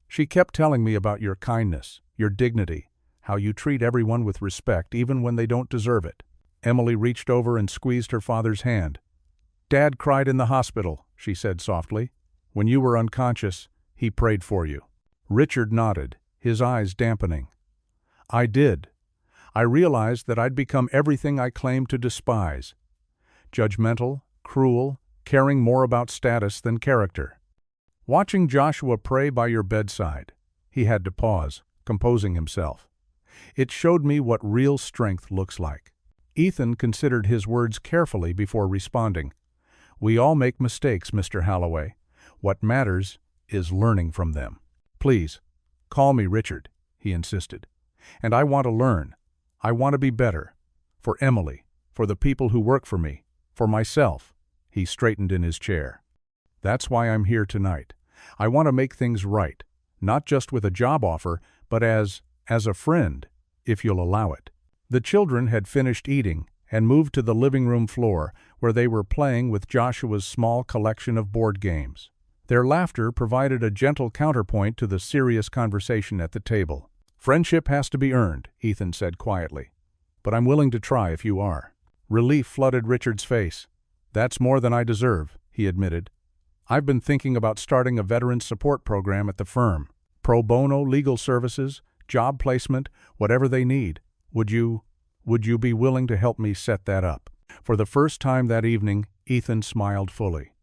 She kept telling me about your kindness, your dignity, how you treat everyone with respect even when they don't deserve it." Emily reached over and squeezed her father's hand. "Dad cried in the hospital," she said softly. "When you were unconscious, he prayed for you." Richard nodded, his eyes dampening. "I did. I realized that I'd become everything I claimed to despise. Judgmental, cruel, caring more about status than character. Watching Joshua pray by your bedside," he had to pause, composing himself. "It showed me what real strength looks like." Ethan considered his words carefully before responding. "We all make mistakes, Mr. Holloway. What matters is learning from them." "Please, call me Richard," he insisted. "And I want to learn. I want to be better. For Emily, for the people who work for me, for myself." He straightened in his chair. "That's why I'm here tonight. I want to make things right, not just with a job offer, but as a friend, if you'll allow it." The children had finished eating and moved to the living room floor, where they were playing with Joshua's small collection of board games. Their laughter provided a gentle counterpoint to the serious conversation at the table. "Friendship has to be earned," Ethan said quietly. "But I'm willing to try if you are." Relief flooded Richard's face. "That's more than I deserve," he admitted. "I've been thinking about starting a veterans support program at the firm. Pro bono legal services, job placement, whatever they need. Would you be willing to help me set that up?" For the first time that evening, Ethan smiled fully.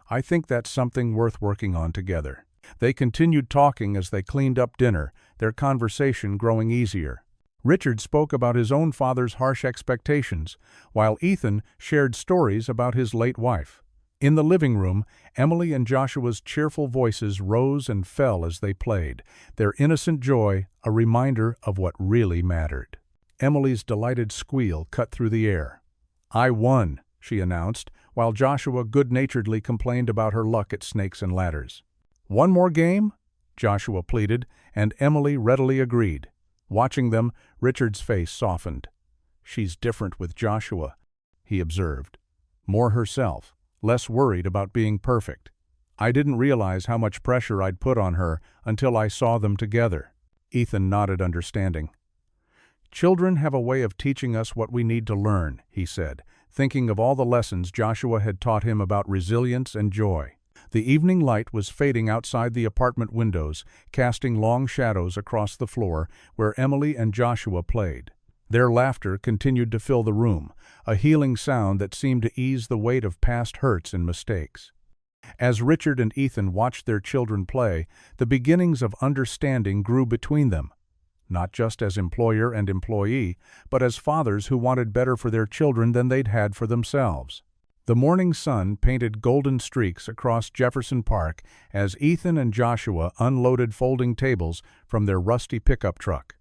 "I think that's something worth working on together." They continued talking as they cleaned up dinner, their conversation growing easier. Richard spoke about his own father's harsh expectations, while Ethan shared stories about his late wife. In the living room, Emily and Joshua's cheerful voices rose and fell as they played, their innocent joy a reminder of what really mattered. Emily's delighted squeal cut through the air. "I won," she announced, while Joshua good-naturedly complained about her luck at snakes and ladders. "One more game?" Joshua pleaded, and Emily readily agreed. Watching them, Richard's face softened. "She's different with Joshua," he observed. "More herself, less worried about being perfect. I didn't realize how much pressure I'd put on her until I saw them together." Ethan nodded understanding. "Children have a way of teaching us what we need to learn," he said, thinking of all the lessons Joshua had taught him about resilience and joy. The evening light was fading outside the apartment windows, casting long shadows across the floor where Emily and Joshua played. Their laughter continued to fill the room, a healing sound that seemed to ease the weight of past hurts and mistakes. As Richard and Ethan watched their children play, the beginnings of understanding grew between them, not just as employer and employee, but as fathers who wanted better for their children than they'd had for themselves. The morning sun painted golden streaks across Jefferson Park as Ethan and Joshua unloaded folding tables from their rusty pickup truck.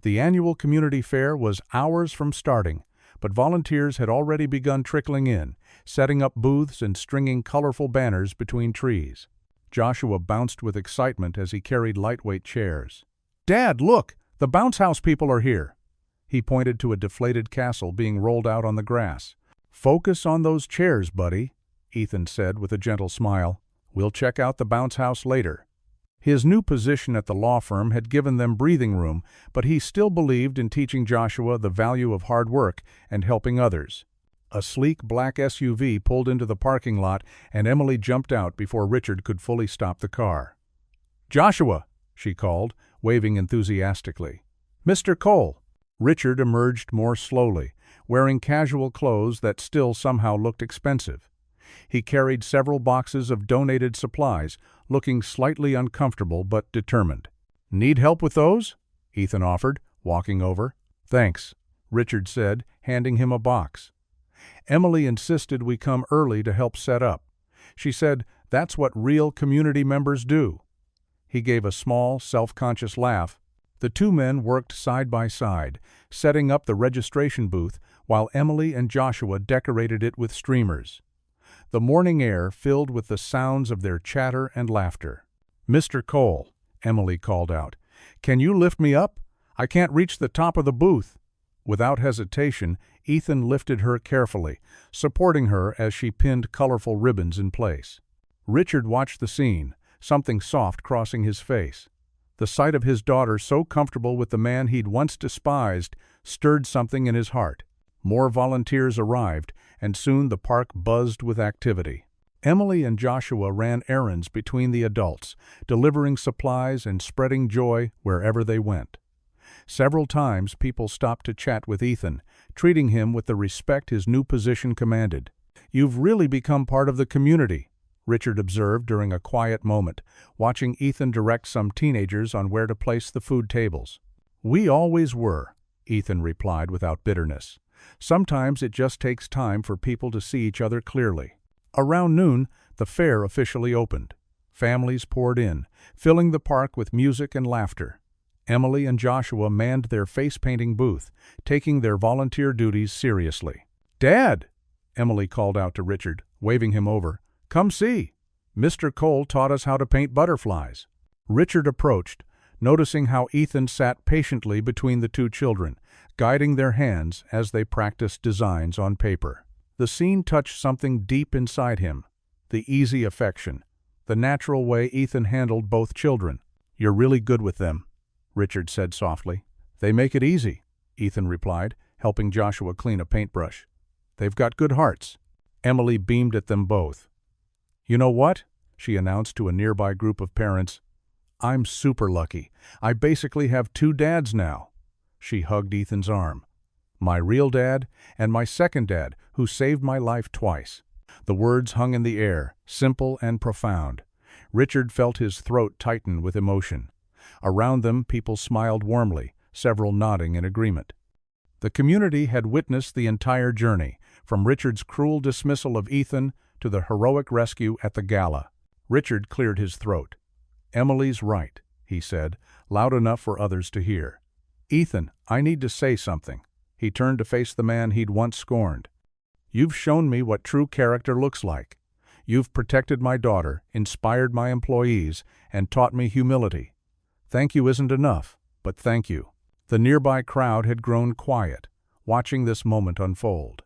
The annual community fair was hours from starting, but volunteers had already begun trickling in, setting up booths and stringing colorful banners between trees. Joshua bounced with excitement as he carried lightweight chairs. "Dad, look! The bounce house people are here!" He pointed to a deflated castle being rolled out on the grass. "Focus on those chairs, buddy," Ethan said with a gentle smile. "We'll check out the bounce house later." His new position at the law firm had given them breathing room, but he still believed in teaching Joshua the value of hard work and helping others. A sleek black SUV pulled into the parking lot, and Emily jumped out before Richard could fully stop the car. "Joshua!" she called, waving enthusiastically. "Mr. Cole!" Richard emerged more slowly, wearing casual clothes that still somehow looked expensive. He carried several boxes of donated supplies, looking slightly uncomfortable but determined. "Need help with those?" Ethan offered, walking over. "Thanks," Richard said, handing him a box. "Emily insisted we come early to help set up. She said that's what real community members do." He gave a small, self-conscious laugh. The two men worked side by side, setting up the registration booth while Emily and Joshua decorated it with streamers. The morning air filled with the sounds of their chatter and laughter. "Mr. Cole," Emily called out, "can you lift me up? I can't reach the top of the booth." Without hesitation, Ethan lifted her carefully, supporting her as she pinned colorful ribbons in place. Richard watched the scene, something soft crossing his face. The sight of his daughter so comfortable with the man he'd once despised stirred something in his heart. More volunteers arrived, and soon the park buzzed with activity. Emily and Joshua ran errands between the adults, delivering supplies and spreading joy wherever they went. Several times people stopped to chat with Ethan, treating him with the respect his new position commanded. "You've really become part of the community," Richard observed during a quiet moment, watching Ethan direct some teenagers on where to place the food tables. "We always were," Ethan replied without bitterness. "Sometimes it just takes time for people to see each other clearly." Around noon, the fair officially opened. Families poured in, filling the park with music and laughter. Emily and Joshua manned their face-painting booth, taking their volunteer duties seriously. "Dad!" Emily called out to Richard, waving him over. "Come see! Mr. Cole taught us how to paint butterflies." Richard approached, noticing how Ethan sat patiently between the two children, guiding their hands as they practiced designs on paper. The scene touched something deep inside him, the easy affection, the natural way Ethan handled both children. "You're really good with them," Richard said softly. "They make it easy," Ethan replied, helping Joshua clean a paintbrush. "They've got good hearts." Emily beamed at them both. "You know what?" she announced to a nearby group of parents. "I'm super lucky. I basically have two dads now." She hugged Ethan's arm. "My real dad and my second dad, who saved my life twice." The words hung in the air, simple and profound. Richard felt his throat tighten with emotion. Around them, people smiled warmly, several nodding in agreement. The community had witnessed the entire journey, from Richard's cruel dismissal of Ethan to the heroic rescue at the gala. Richard cleared his throat. "Emily's right," he said, loud enough for others to hear. "Ethan, I need to say something." He turned to face the man he'd once scorned. "You've shown me what true character looks like. You've protected my daughter, inspired my employees, and taught me humility. Thank you isn't enough, but thank you." The nearby crowd had grown quiet, watching this moment unfold.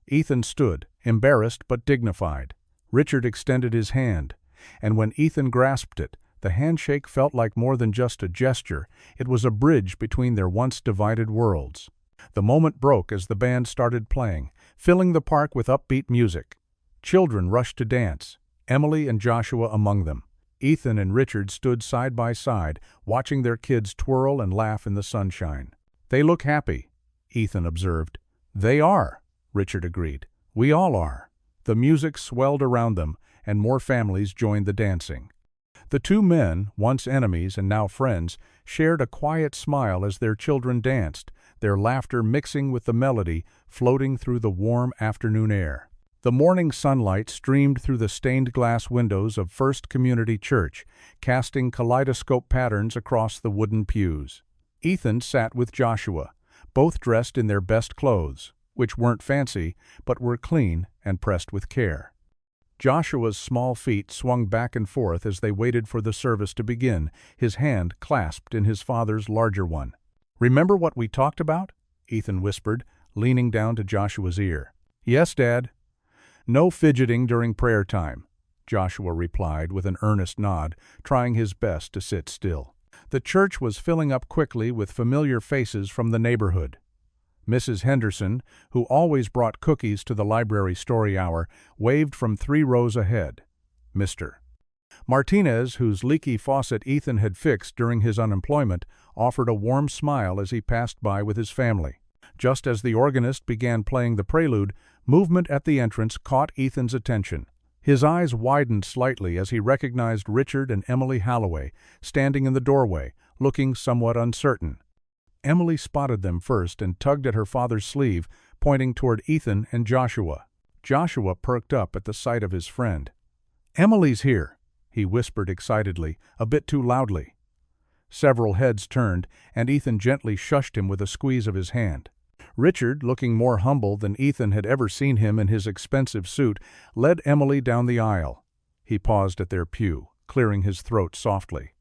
Ethan stood, embarrassed but dignified. Richard extended his hand, and when Ethan grasped it, the handshake felt like more than just a gesture. It was a bridge between their once divided worlds. The moment broke as the band started playing, filling the park with upbeat music. Children rushed to dance, Emily and Joshua among them. Ethan and Richard stood side by side, watching their kids twirl and laugh in the sunshine. "They look happy," Ethan observed. "They are," Richard agreed. "We all are." The music swelled around them, and more families joined the dancing. The two men, once enemies and now friends, shared a quiet smile as their children danced, their laughter mixing with the melody floating through the warm afternoon air. The morning sunlight streamed through the stained glass windows of First Community Church, casting kaleidoscope patterns across the wooden pews. Ethan sat with Joshua, both dressed in their best clothes, which weren't fancy, but were clean and pressed with care. Joshua's small feet swung back and forth as they waited for the service to begin, his hand clasped in his father's larger one. "Remember what we talked about?" Ethan whispered, leaning down to Joshua's ear. "Yes, Dad." "No fidgeting during prayer time," Joshua replied with an earnest nod, trying his best to sit still. The church was filling up quickly with familiar faces from the neighborhood. Mrs. Henderson, who always brought cookies to the library story hour, waved from 3 rows ahead. Mr. Martinez, whose leaky faucet Ethan had fixed during his unemployment, offered a warm smile as he passed by with his family. Just as the organist began playing the prelude, movement at the entrance caught Ethan's attention. His eyes widened slightly as he recognized Richard and Emily Halloway standing in the doorway, looking somewhat uncertain. Emily spotted them first and tugged at her father's sleeve, pointing toward Ethan and Joshua. Joshua perked up at the sight of his friend. "Emily's here," he whispered excitedly, a bit too loudly. Several heads turned, and Ethan gently shushed him with a squeeze of his hand. Richard, looking more humble than Ethan had ever seen him in his expensive suit, led Emily down the aisle. He paused at their pew, clearing his throat softly.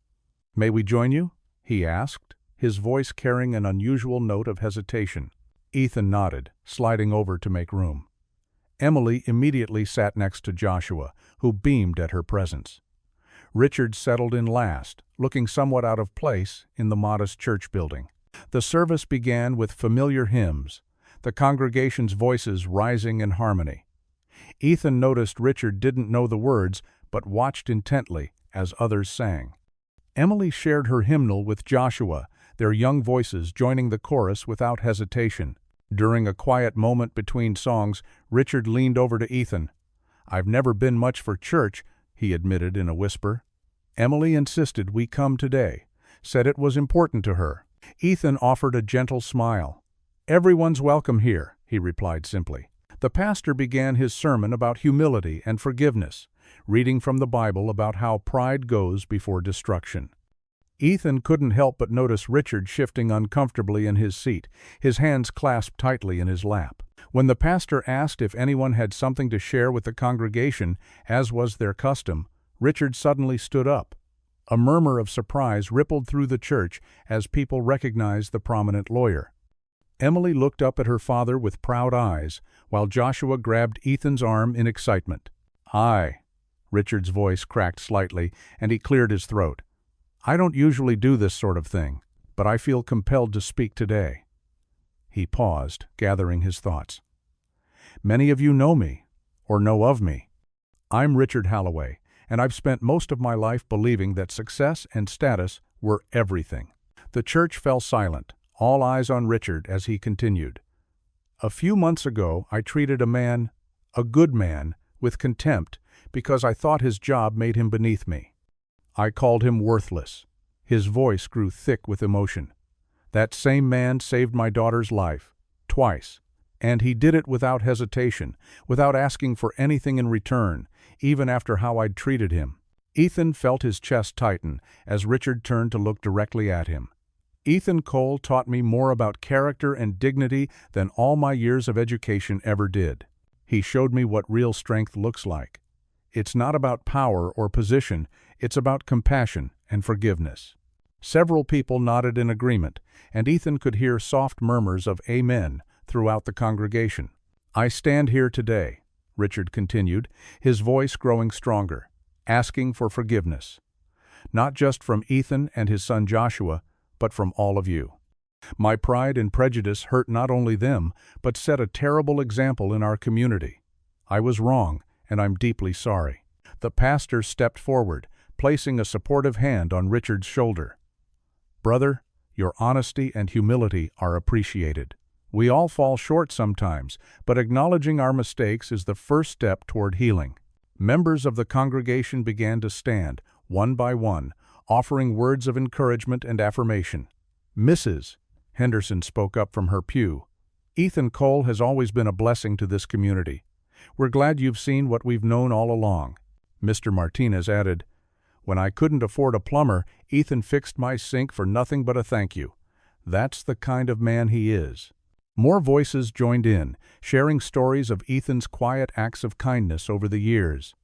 "May we join you?" he asked, his voice carrying an unusual note of hesitation. Ethan nodded, sliding over to make room. Emily immediately sat next to Joshua, who beamed at her presence. Richard settled in last, looking somewhat out of place in the modest church building. The service began with familiar hymns, the congregation's voices rising in harmony. Ethan noticed Richard didn't know the words, but watched intently as others sang. Emily shared her hymnal with Joshua, their young voices joining the chorus without hesitation. During a quiet moment between songs, Richard leaned over to Ethan. "I've never been much for church," he admitted in a whisper. "Emily insisted we come today, said it was important to her." Ethan offered a gentle smile. "Everyone's welcome here," he replied simply. The pastor began his sermon about humility and forgiveness, reading from the Bible about how pride goes before destruction. Ethan couldn't help but notice Richard shifting uncomfortably in his seat, his hands clasped tightly in his lap. When the pastor asked if anyone had something to share with the congregation, as was their custom, Richard suddenly stood up. A murmur of surprise rippled through the church as people recognized the prominent lawyer. Emily looked up at her father with proud eyes, while Joshua grabbed Ethan's arm in excitement. "Aye." Richard's voice cracked slightly, and he cleared his throat. "I don't usually do this sort of thing, but I feel compelled to speak today." He paused, gathering his thoughts. "Many of you know me, or know of me. I'm Richard Halloway, and I've spent most of my life believing that success and status were everything." The church fell silent, all eyes on Richard as he continued. "A few months ago, I treated a good man, with contempt because I thought his job made him beneath me. I called him worthless." His voice grew thick with emotion. "That same man saved my daughter's life, twice, and he did it without hesitation, without asking for anything in return, even after how I'd treated him." Ethan felt his chest tighten as Richard turned to look directly at him. "Ethan Cole taught me more about character and dignity than all my years of education ever did. He showed me what real strength looks like. It's not about power or position, it's about compassion and forgiveness." Several people nodded in agreement, and Ethan could hear soft murmurs of amen throughout the congregation. "I stand here today," Richard continued, his voice growing stronger, "asking for forgiveness. Not just from Ethan and his son Joshua, but from all of you. My pride and prejudice hurt not only them, but set a terrible example in our community. I was wrong, and I'm deeply sorry." The pastor stepped forward, placing a supportive hand on Richard's shoulder. "Brother, your honesty and humility are appreciated. We all fall short sometimes, but acknowledging our mistakes is the first step toward healing." Members of the congregation began to stand, one by one, offering words of encouragement and affirmation. "Mrs. Henderson spoke up from her pew. "Ethan Cole has always been a blessing to this community. We're glad you've seen what we've known all along." Mr. Martinez added, "When I couldn't afford a plumber, Ethan fixed my sink for nothing but a thank you. That's the kind of man he is." More voices joined in, sharing stories of Ethan's quiet acts of kindness over the years.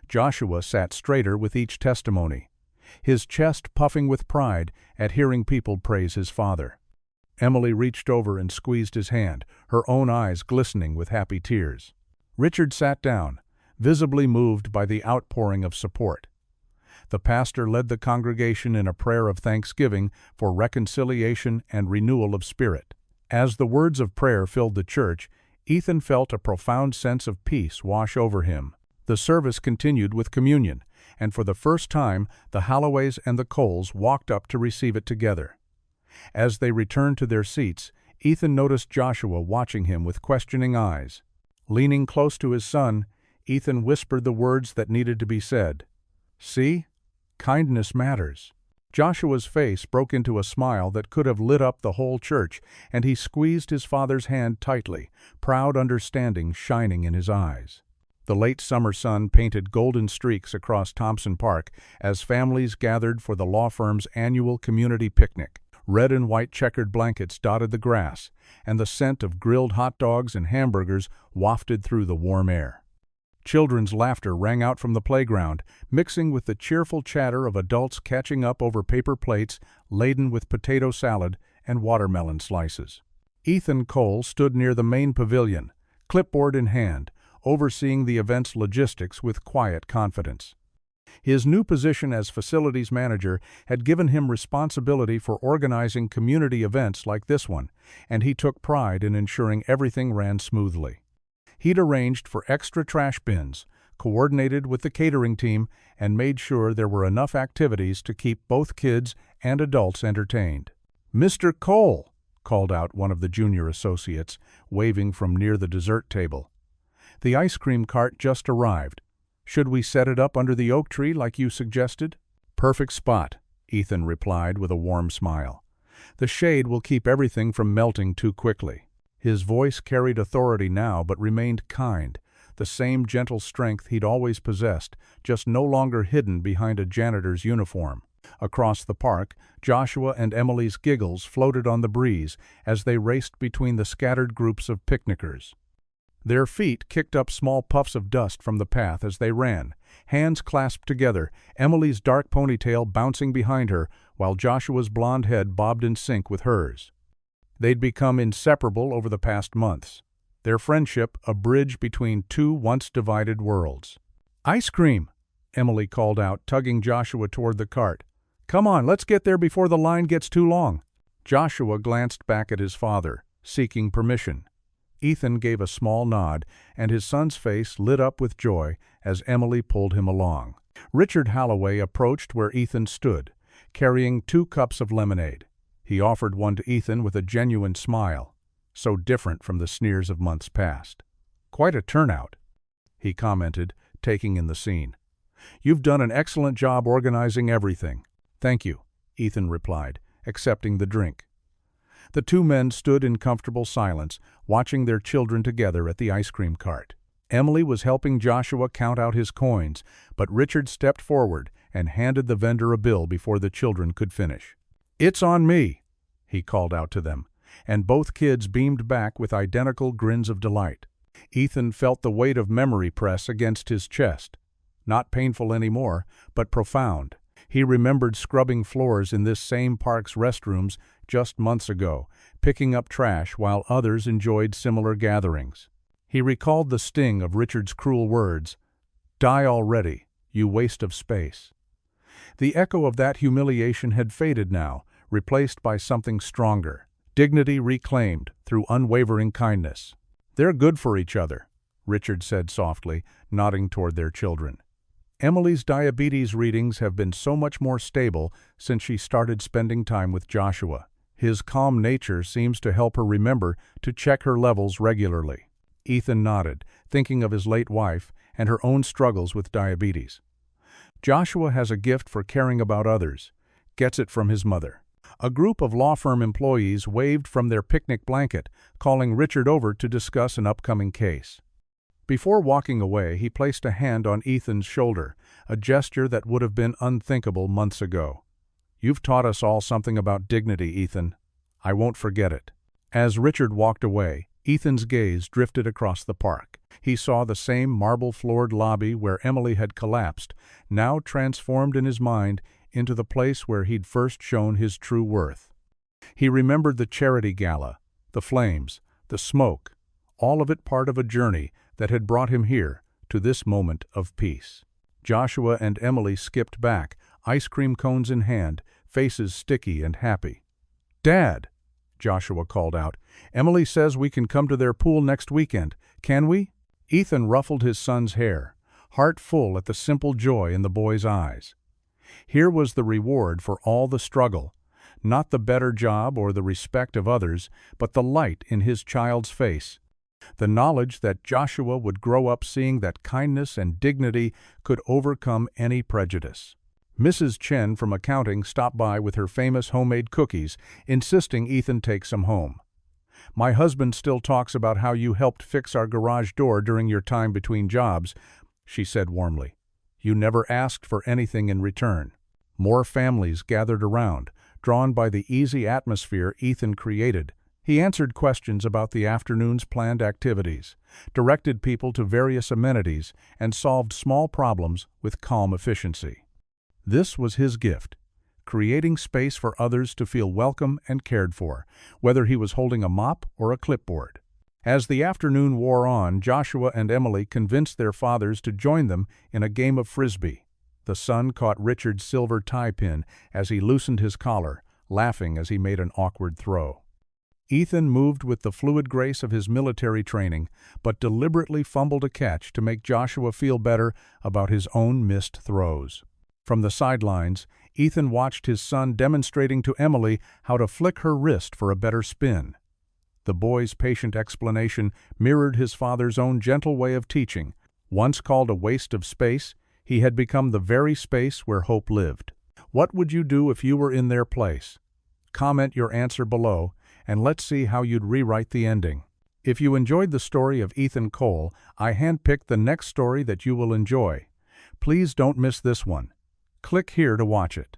Joshua sat straighter with each testimony, his chest puffing with pride at hearing people praise his father. Emily reached over and squeezed his hand, her own eyes glistening with happy tears. Richard sat down, visibly moved by the outpouring of support. The pastor led the congregation in a prayer of thanksgiving for reconciliation and renewal of spirit. As the words of prayer filled the church, Ethan felt a profound sense of peace wash over him. The service continued with communion, and for the first time the Halloways and the Coles walked up to receive it together. As they returned to their seats, Ethan noticed Joshua watching him with questioning eyes. Leaning close to his son, Ethan whispered the words that needed to be said. "See? Kindness matters." Joshua's face broke into a smile that could have lit up the whole church, and he squeezed his father's hand tightly, proud understanding shining in his eyes. The late summer sun painted golden streaks across Thompson Park as families gathered for the law firm's annual community picnic. Red and white checkered blankets dotted the grass, and the scent of grilled hot dogs and hamburgers wafted through the warm air. Children's laughter rang out from the playground, mixing with the cheerful chatter of adults catching up over paper plates laden with potato salad and watermelon slices. Ethan Cole stood near the main pavilion, clipboard in hand, overseeing the event's logistics with quiet confidence. His new position as facilities manager had given him responsibility for organizing community events like this one, and he took pride in ensuring everything ran smoothly. He'd arranged for extra trash bins, coordinated with the catering team, and made sure there were enough activities to keep both kids and adults entertained. "Mr. Cole," called out one of the junior associates, waving from near the dessert table. "The ice cream cart just arrived. Should we set it up under the oak tree like you suggested?" "Perfect spot," Ethan replied with a warm smile. "The shade will keep everything from melting too quickly." His voice carried authority now but remained kind, the same gentle strength he'd always possessed, just no longer hidden behind a janitor's uniform. Across the park, Joshua and Emily's giggles floated on the breeze as they raced between the scattered groups of picnickers. Their feet kicked up small puffs of dust from the path as they ran, hands clasped together, Emily's dark ponytail bouncing behind her, while Joshua's blonde head bobbed in sync with hers. They'd become inseparable over the past months, their friendship a bridge between two once-divided worlds. "Ice cream!" Emily called out, tugging Joshua toward the cart. "Come on, let's get there before the line gets too long." Joshua glanced back at his father, seeking permission. Ethan gave a small nod, and his son's face lit up with joy as Emily pulled him along. Richard Halloway approached where Ethan stood, carrying 2 cups of lemonade. He offered one to Ethan with a genuine smile, so different from the sneers of months past. "Quite a turnout," he commented, taking in the scene. "You've done an excellent job organizing everything." "Thank you," Ethan replied, accepting the drink. The 2 men stood in comfortable silence, watching their children together at the ice cream cart. Emily was helping Joshua count out his coins, but Richard stepped forward and handed the vendor a bill before the children could finish. "It's on me," he called out to them, and both kids beamed back with identical grins of delight. Ethan felt the weight of memory press against his chest. Not painful anymore, but profound. He remembered scrubbing floors in this same park's restrooms just months ago, picking up trash while others enjoyed similar gatherings. He recalled the sting of Richard's cruel words, "Die already, you waste of space." The echo of that humiliation had faded now, replaced by something stronger, dignity reclaimed through unwavering kindness. "They're good for each other," Richard said softly, nodding toward their children. "Emily's diabetes readings have been so much more stable since she started spending time with Joshua. His calm nature seems to help her remember to check her levels regularly." Ethan nodded, thinking of his late wife and her own struggles with diabetes. "Joshua has a gift for caring about others. Gets it from his mother." A group of law firm employees waved from their picnic blanket, calling Richard over to discuss an upcoming case. Before walking away, he placed a hand on Ethan's shoulder, a gesture that would have been unthinkable months ago. "You've taught us all something about dignity, Ethan. I won't forget it." As Richard walked away, Ethan's gaze drifted across the park. He saw the same marble-floored lobby where Emily had collapsed, now transformed in his mind into the place where he'd first shown his true worth. He remembered the charity gala, the flames, the smoke, all of it part of a journey that had brought him here, to this moment of peace. Joshua and Emily skipped back, ice cream cones in hand, faces sticky and happy. "Dad," Joshua called out, "Emily says we can come to their pool next weekend. Can we?" Ethan ruffled his son's hair, heart full at the simple joy in the boy's eyes. Here was the reward for all the struggle, not the better job or the respect of others, but the light in his child's face. The knowledge that Joshua would grow up seeing that kindness and dignity could overcome any prejudice. Mrs. Chen from accounting stopped by with her famous homemade cookies, insisting Ethan take some home. "My husband still talks about how you helped fix our garage door during your time between jobs," she said warmly. "You never asked for anything in return." More families gathered around, drawn by the easy atmosphere Ethan created. He answered questions about the afternoon's planned activities, directed people to various amenities, and solved small problems with calm efficiency. This was his gift, creating space for others to feel welcome and cared for, whether he was holding a mop or a clipboard. As the afternoon wore on, Joshua and Emily convinced their fathers to join them in a game of frisbee. The son caught Richard's silver tie pin as he loosened his collar, laughing as he made an awkward throw. Ethan moved with the fluid grace of his military training, but deliberately fumbled a catch to make Joshua feel better about his own missed throws. From the sidelines, Ethan watched his son demonstrating to Emily how to flick her wrist for a better spin. The boy's patient explanation mirrored his father's own gentle way of teaching. Once called a waste of space, he had become the very space where hope lived. What would you do if you were in their place? Comment your answer below, and let's see how you'd rewrite the ending. If you enjoyed the story of Ethan Cole, I handpicked the next story that you will enjoy. Please don't miss this one. Click here to watch it.